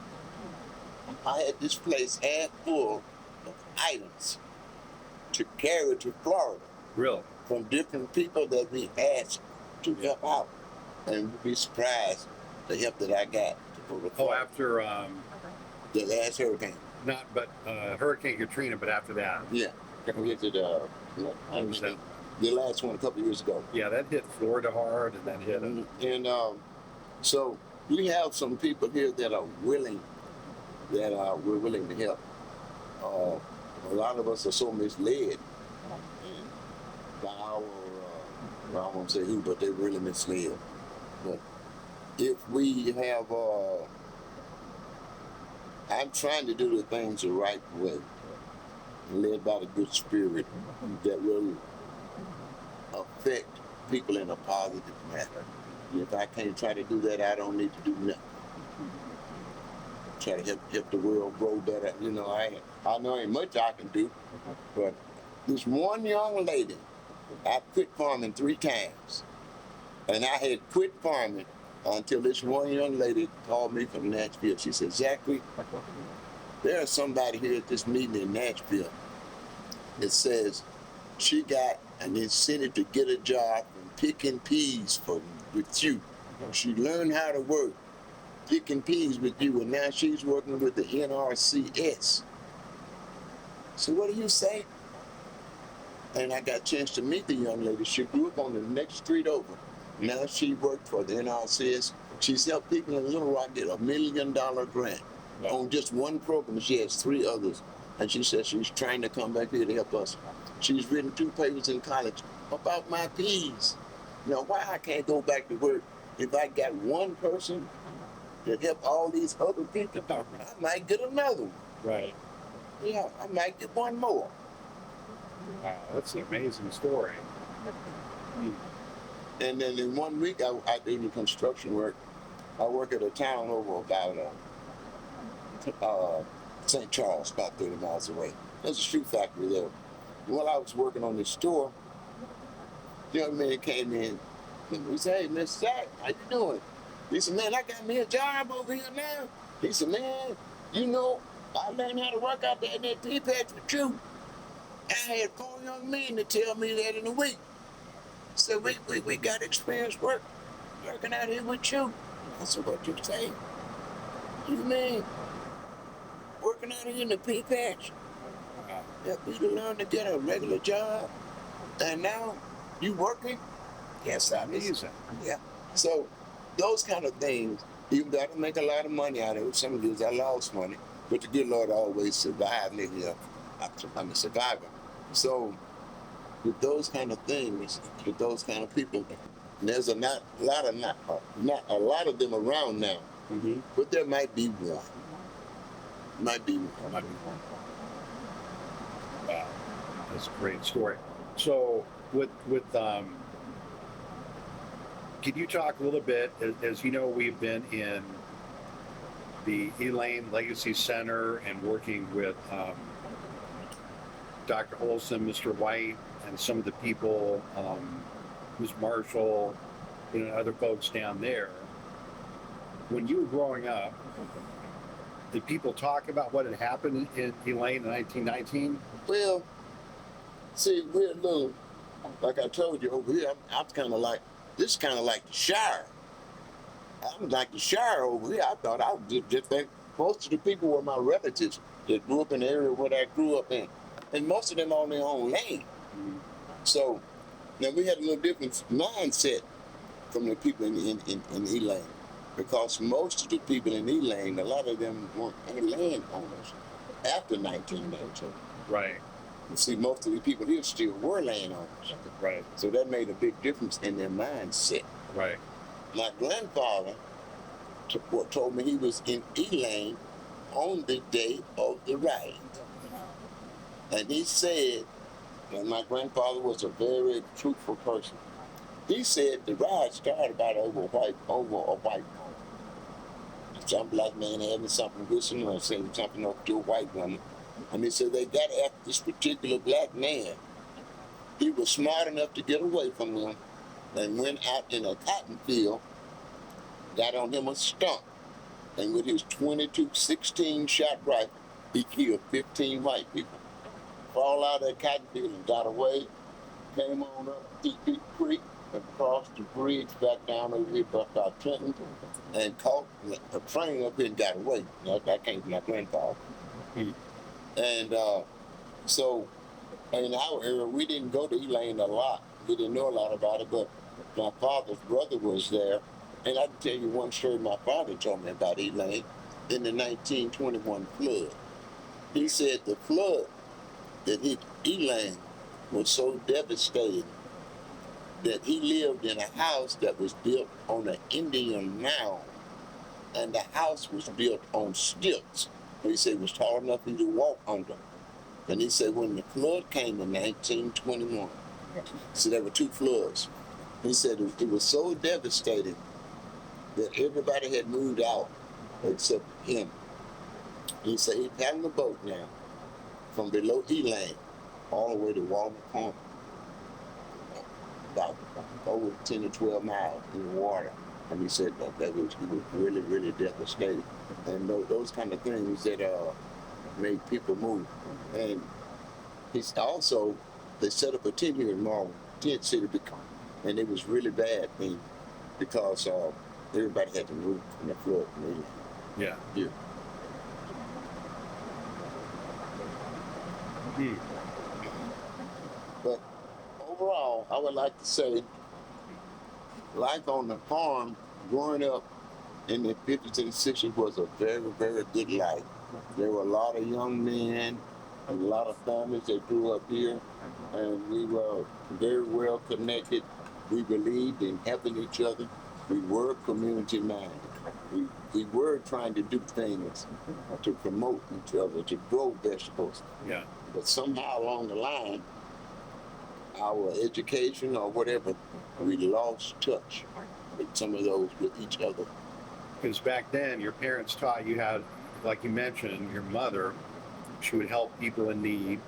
I had this place half full of items to carry to Florida. Really? From different people that we asked to help out. And you'd be surprised the help that I got to go to Florida. After the last hurricane. Hurricane Katrina, but after that. Yeah. We hit the last one a couple of years ago. Yeah, that hit Florida hard, and that hit And so we have some people here that are willing, we're willing to help. A lot of us are so misled by our, I won't say who, but they're really misled. But if we have, I'm trying to do the things the right way, led by the good spirit that will affect people in a positive manner. If I can't try to do that, I don't need to do nothing. Try to help the world grow better. You know, I know ain't much I can do, but this one young lady, I quit farming 3 times. And I had quit farming until this one young lady called me from Nashville. She said, Zachary, there's somebody here at this meeting in Nashville that says she got an incentive to get a job from picking peas with you. She learned how to work picking peas with you, and now she's working with the NRCS. So what do you say? And I got a chance to meet the young lady. She grew up on the next street over. Now she worked for the NRCS. She's helped people in Little Rock get $1 million grant on just one program. She has 3 others. And she said she's trying to come back here to help us. She's written 2 papers in college about my peas. Now, why I can't go back to work? If I got one person that help all these other people, I might get another one. Right. Yeah, I might get one more. Wow, that's an amazing story. And then in 1 week, I did the construction work. I work at a town over about St. Charles, about 30 miles away. There's a shoe factory there. While I was working on this store, the young man came in and he said, hey, Mr. Zach, how you doing? He said, man, I got me a job over here now. He said, man, you know, I learned how to work out there in that pea patch with you. I had 4 young men to tell me that in a week. So we got experience working out here with you. I said, what you say? You mean working out here in the pea patch? Help me to learn to get a regular job. And now you working? Yes, I mean. Yeah. So those kind of things, even though I don't make a lot of money out of it, some years I lost money, but the good Lord always survived me here. I'm a survivor. So with those kind of things, with those kind of people, there's not a lot of them around now, but there might be one. Might be one. Wow, that's a great story. So with can you talk a little bit, as you know, we've been in the Elaine Legacy Center and working with Dr. Olson, Mr. White, and some of the people, Ms. Marshall, other folks down there. When you were growing up, did people talk about what had happened in Elaine in 1919? Well, see, we're little. like I told you over here, I'm kind of like, this is kind of like the Shire. I'm like the Shire over here. I thought I would just think most of the people were my relatives that grew up in the area where I grew up in. And most of them on their own land. So now we had a little different mindset from the people in Elaine. Because most of the people in Elaine, a lot of them weren't any landowners after 1992. Right. You see, most of the people here still were landowners. Right. So that made a big difference in their mindset. Right. My grandfather told me he was in Elaine on the day of the riot. And he said, and my grandfather was a very truthful person, he said the riot started about over a white woman. Some black man having something whistling or saying something up to a white woman. And he said they got after this particular black man. He was smart enough to get away from them and went out in a cotton field, got on him a stump, and with his 22 16-shot rifle, he killed 15 white people. Fall out of that cotton field and got away, came on up Deep Creek, across the bridge back down over here by Trenton, and caught a train up here and got away. That came from my grandfather. And so in our area, we didn't go to Elaine a lot. We didn't know a lot about it, but my father's brother was there. And I can tell you one story my father told me about Elaine in the 1921 flood. He said the flood that hit Elaine was so devastating that he lived in a house that was built on an Indian mound, and the house was built on stilts. He said it was tall enough for you to walk under. And he said when the flood came in 1921, so there were two floods. He said it was so devastating that everybody had moved out except him. He said he's paddling a boat now from below Elaine all the way to Walnut Point, about over 10 or 12 miles in the water. And he said that was really, really devastating. And those kind of things that made people move. And he's also, they set up a tent here in Marvell, tent city, and it was really bad thing because everybody had to move in the flood. Yeah. Yeah. But overall, I would like to say life on the farm growing up in the 50s and 60s was a very, very good life. There were a lot of young men and a lot of families that grew up here, and we were very well connected. We believed in helping each other. We were community minded. We were trying to do things to promote each other, to grow vegetables. Yeah. But somehow along the line, our education or whatever, we lost touch with some of those with each other. Because back then, your parents taught you how, like you mentioned, your mother, she would help people in need.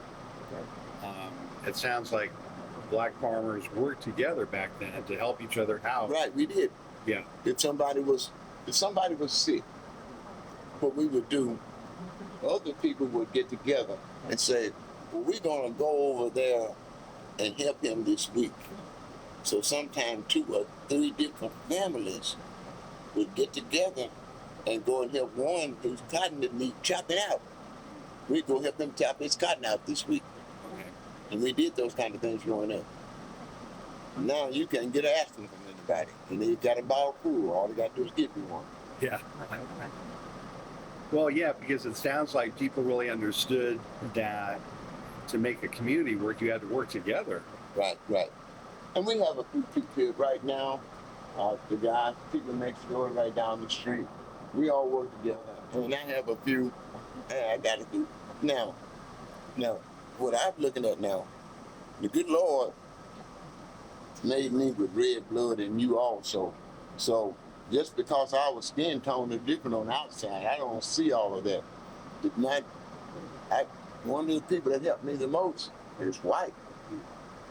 It sounds like black farmers worked together back then to help each other out. Right, we did. Yeah. If somebody was sick, what we would do, other people would get together and say, well, we're gonna go over there and help him this week. So sometimes 2 or 3 different families would get together and go and help one whose cotton didn't need chopping out. We'd go help him chop his cotton out this week. Okay. And we did those kind of things growing up. Now you can't get an aspirin from anybody. And then you got a bottle of pool. All you got to do is give me one. Yeah. Well, yeah, because it sounds like people really understood that to make a community work, you had to work together. Right, right. And we have a few people here right now. The guys, people next door, right down the street. We all work together. And I have a few, I got a few. Now, what I'm looking at now, the good Lord made me with red blood and you also. So just because our skin tone is different on the outside, I don't see all of that. One of the people that helped me the most is white.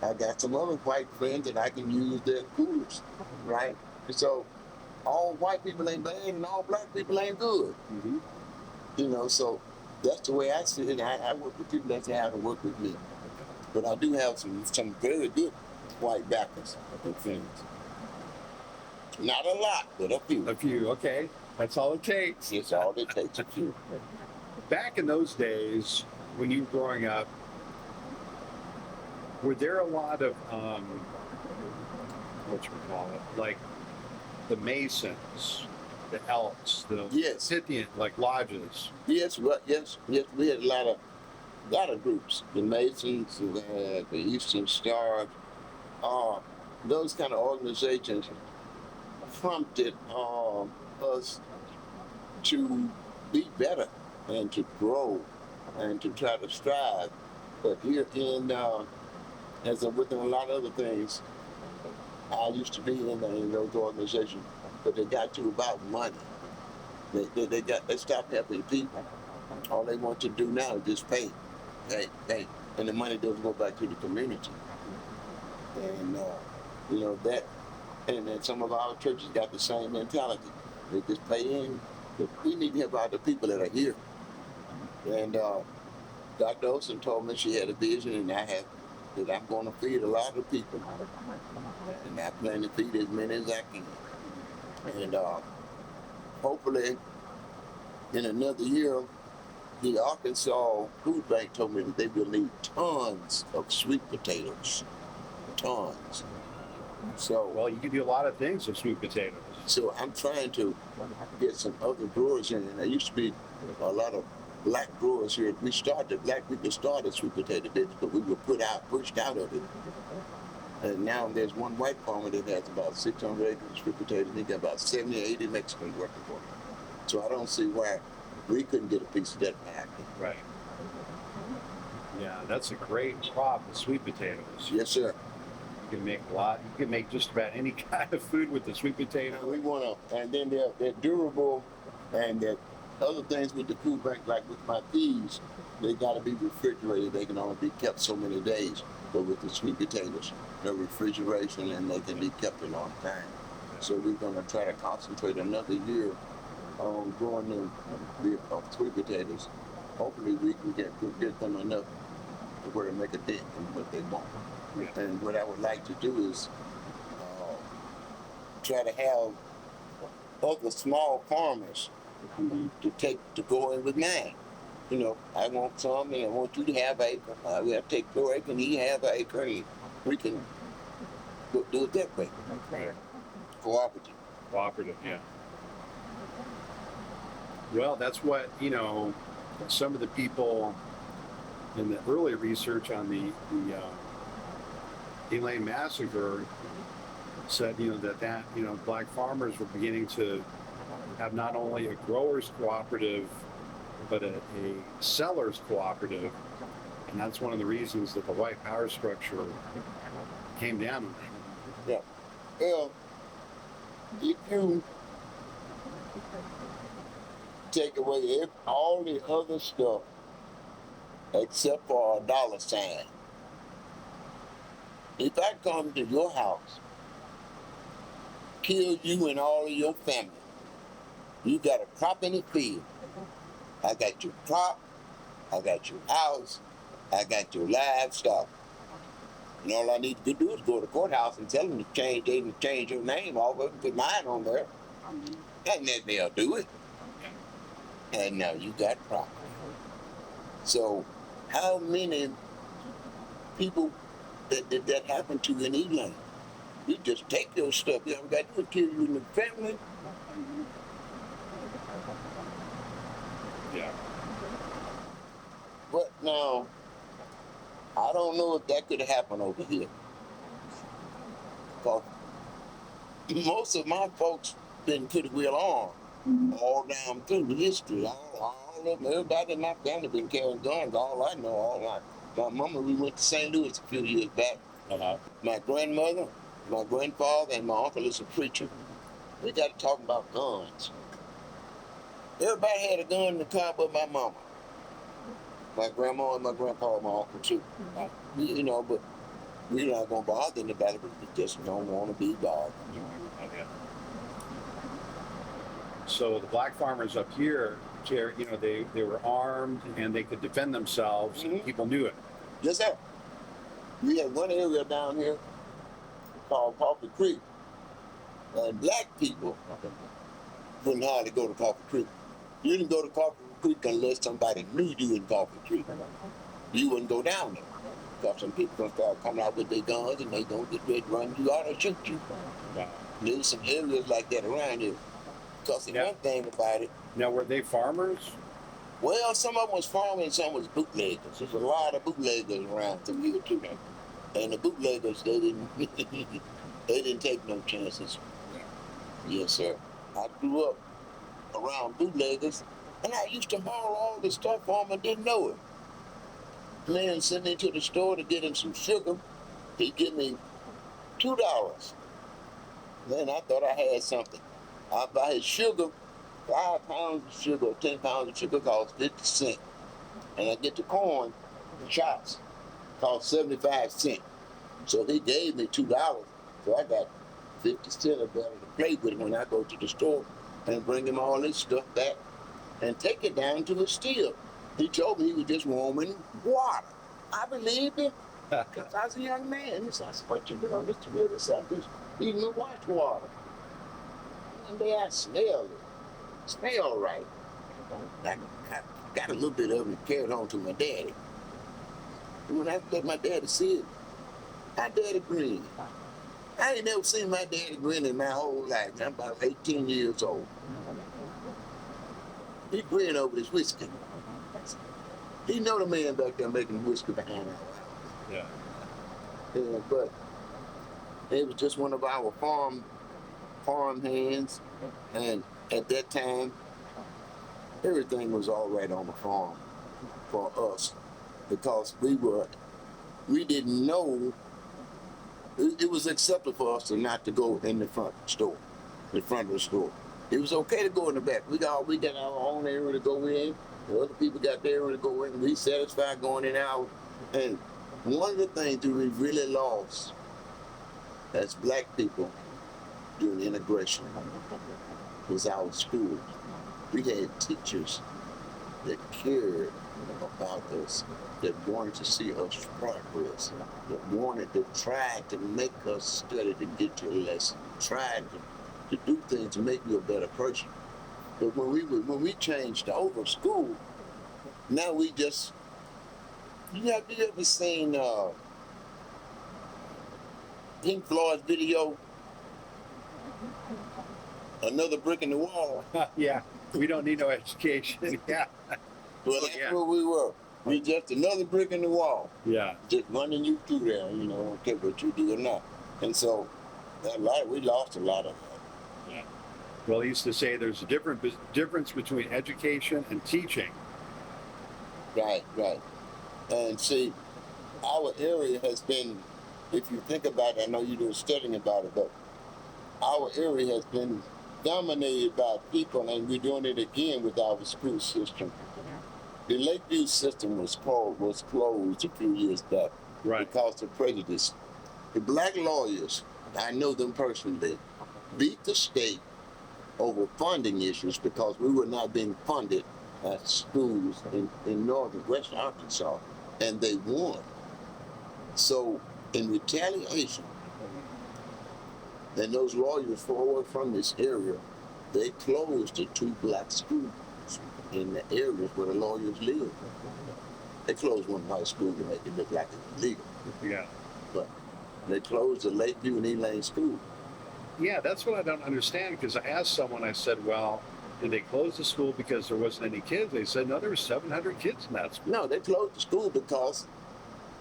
I got some other white friends that I can use their coolers, right? And so all white people ain't bad and all black people ain't good. Mm-hmm. You know, so that's the way I see it. I work with people that say how to work with me. But I do have some very good white backers and things. Not a lot, but a few. A few, okay. That's all it takes. It's all it takes, a few. Back in those days, when you were growing up, were there a lot of, what you call it, like the Masons, the Elks, the Yes. Scythian, like lodges? Yes, yes. We had a lot of groups. The Masons, the Eastern Star, those kind of organizations prompted us to be better and to grow and to try to strive. But here in, as within a lot of other things, I used to be in those organizations, but they got to about money. They stopped helping people. All they want to do now is just pay, and the money doesn't go back to the community. And you know that, and then some of our churches got the same mentality. They just pay in, but we need to help out the people that are here. And Dr. Olson told me she had a vision, and I have that I'm going to feed a lot of people, and I plan to feed as many as I can. And hopefully, in another year, the Arkansas Food Bank told me that they will need tons of sweet potatoes, tons. So, Well, you can do a lot of things with sweet potatoes. so I'm trying to get some other growers in, and there used to be a lot of black growers here. Black people started sweet potato business, but we were pushed out of it. And now there's one white farmer that has about 600 acres of sweet potatoes, and he got about 70 or 80 Mexicans working for him. So I don't see why we couldn't get a piece of that pie. Right. Yeah, that's a great crop of sweet potatoes. Yes, sir. You can make a lot. You can make just about any kind of food with the sweet potato. We want to, and then they're durable, and that other things with the food bank, like with my peas, they got to be refrigerated. They can only be kept so many days. But with the sweet potatoes, no refrigeration, and they can be kept a long time. So we're going to try to concentrate another year on growing the sweet potatoes. Hopefully we can get them enough to where to make a dent in what they want. Yeah. And what I would like to do is try to have other small farmers to go in with mine. You know, I want some, and I want you to have an acre. We have to take your acre, and he have an acre, and we can do it that way. Cooperative. Cooperative, yeah. Well, that's what, some of the people in the early research on the Elaine massacre said, that black farmers were beginning to have not only a growers cooperative, but a sellers cooperative. And that's one of the reasons that the white power structure came down. Yeah. Well, if you take away all the other stuff except for a dollar sign, if I come to your house, kill you and all of your family, you got a crop in the field, I got your crop, I got your house, I got your livestock. And all I need to do is go to the courthouse and tell them to change your name off of it and put mine on there. And then they'll do it. And now you got property. So how many people that happened to in Elaine? You just take your stuff. You haven't got to kill you in the family. Yeah. But now, I don't know if that could happen over here. Because most of my folks been pretty well armed all down through the history. All of them, everybody in my family been carrying guns. All I know, my mama, we went to St. Louis a few years back. Uh-huh. My grandmother, my grandfather, and my uncle is a preacher. We got to talk about guns. Everybody had a gun in the car but my mama. My grandma and my grandpa and my uncle too. But we're not going to bother anybody, but we just don't want to be bothered. Okay. So the black farmers up here, they were armed and they could defend themselves, and people knew it. Yes, sir. We had one area down here called Coffee Creek. And black people wouldn't hardly go to Coffee Creek. You didn't go to Coffee Creek unless somebody knew you in Coffee Creek. You wouldn't go down there. Because some people gonna start coming out with their guns and they gonna get ready to run you out or shoot you. Wow. There's some areas like that around here. Because the Yeah. one thing about it, Now, were they farmers? well, some of them was farming and some was bootleggers. There's a lot of bootleggers around through here too. And the bootleggers, they didn't they didn't take no chances. Yes, sir. I grew up around bootleggers and I used to haul all the stuff for them and didn't know it. Man sent me to the store to get him some sugar. He'd give me $2. Man, I thought I had something. I buy his sugar, 5 pounds of sugar, 10 pounds of sugar costs 50 cents. And I get the corn, the shots, cost 75 cents. So he gave me $2. So I got 50 cents or better to play with when I go to the store and bring him all this stuff back and take it down to the still. He told me he was just warming water. I believed him because I was a young man. He said, what you doing, Mr. Willis? I was eating the white water. And then I smelled it. Smelled right. I got a little bit of it carried on to my daddy. And when I let my daddy see it, my daddy grinned. I ain't never seen my daddy grin in my whole life. I'm about 18 years old. He grinned over his whiskey. He know the man back there making whiskey behind our house. Yeah, but it was just one of our farm hands, and at that time, everything was all right on the farm for us because we didn't know. It was acceptable for us to not to go in the front store, in front of the store. It was okay to go in the back. We got our own area to go in. The other people got their area to go in. We satisfied going in and out. And one of the things that we really lost as black people during integration was our schools. We had teachers that cared about us, that wanted to see us progress, that wanted to try to make us study to get to a lesson, tried to do things to make you a better person. But when we changed over school, now we just, you ever seen Pink Floyd's video, Another Brick in the Wall? Yeah, we don't need no education. Yeah. Well, that's where we were. We just another brick in the wall. Yeah. Just running you through there, you know, don't care what you do or not. And so we lost a lot of that. Yeah. Well, he used to say there's a difference between education and teaching. Right. And see, our area has been, if you think about it, I know you were studying about it, but our area has been dominated by people, and we're doing it again with our school system. The Lakeview system was closed a few years back because of prejudice. The black lawyers, I know them personally, beat the state over funding issues because we were not being funded at schools in northern western Arkansas, and they won. So in retaliation, and those lawyers forward from this area, they closed the 2 black schools in the areas where the lawyers live. They closed one high school to make it look like it was legal. Yeah. But they closed the Lakeview and Elaine school. Yeah, that's what I don't understand, because I asked someone, I said, well, did they close the school because there wasn't any kids? They said, no, there were 700 kids in that school. No, they closed the school because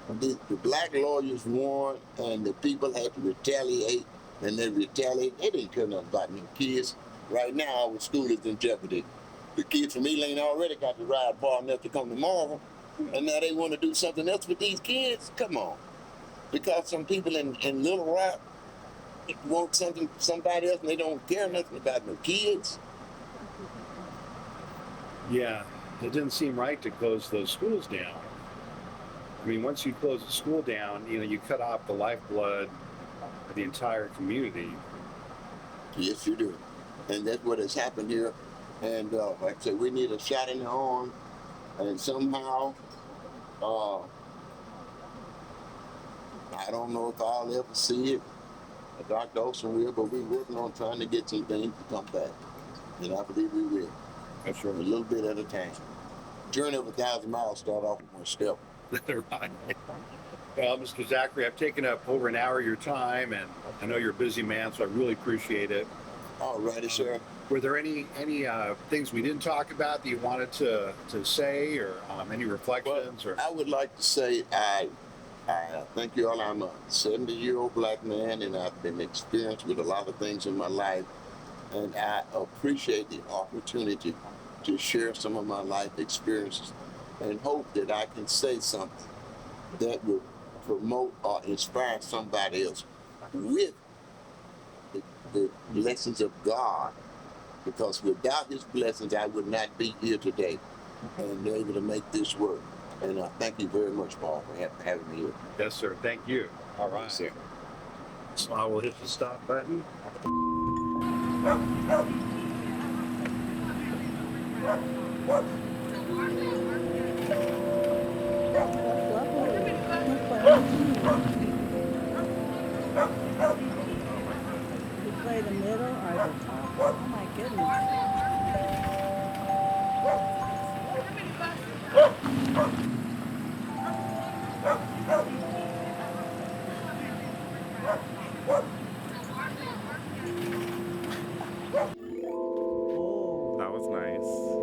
the black lawyers won and the people had to retaliate, and they retaliated. They didn't care nothing about no kids. Right now, our school is in jeopardy. The kids from Elaine already got to ride far enough to come to Marvell, and now they want to do something else with these kids? Come on. Because some people in Little Rock want somebody else, and they don't care nothing about no kids. Yeah, it didn't seem right to close those schools down. I mean, once you close the school down, you cut off the lifeblood of the entire community. Yes, you do. And that's what has happened here. And like I said, we need a shot in the arm. And somehow, I don't know if I'll ever see it, Dr. Olson will, but we're working on trying to get some things to come back. And I believe we will. That's A little bit at a time. Journey of 1,000 miles start off with one step. right. Well, Mr. Zachary, I've taken up over an hour of your time, and I know you're a busy man, so I really appreciate it. All righty, sir. Were there any things we didn't talk about that you wanted to say, or any reflections? Or I would like to say I thank you all. I'm a 70-year-old black man, and I've been experienced with a lot of things in my life, and I appreciate the opportunity to share some of my life experiences and hope that I can say something that will promote or inspire somebody else with the blessings of God, because without his blessings I would not be here today and able to make this work. And I thank you very much, Paul, for having me here. yes, sir. Thank you. All right. Yes, sir. So I will hit the stop button. You play the middle or the top? Oh my goodness. That was nice.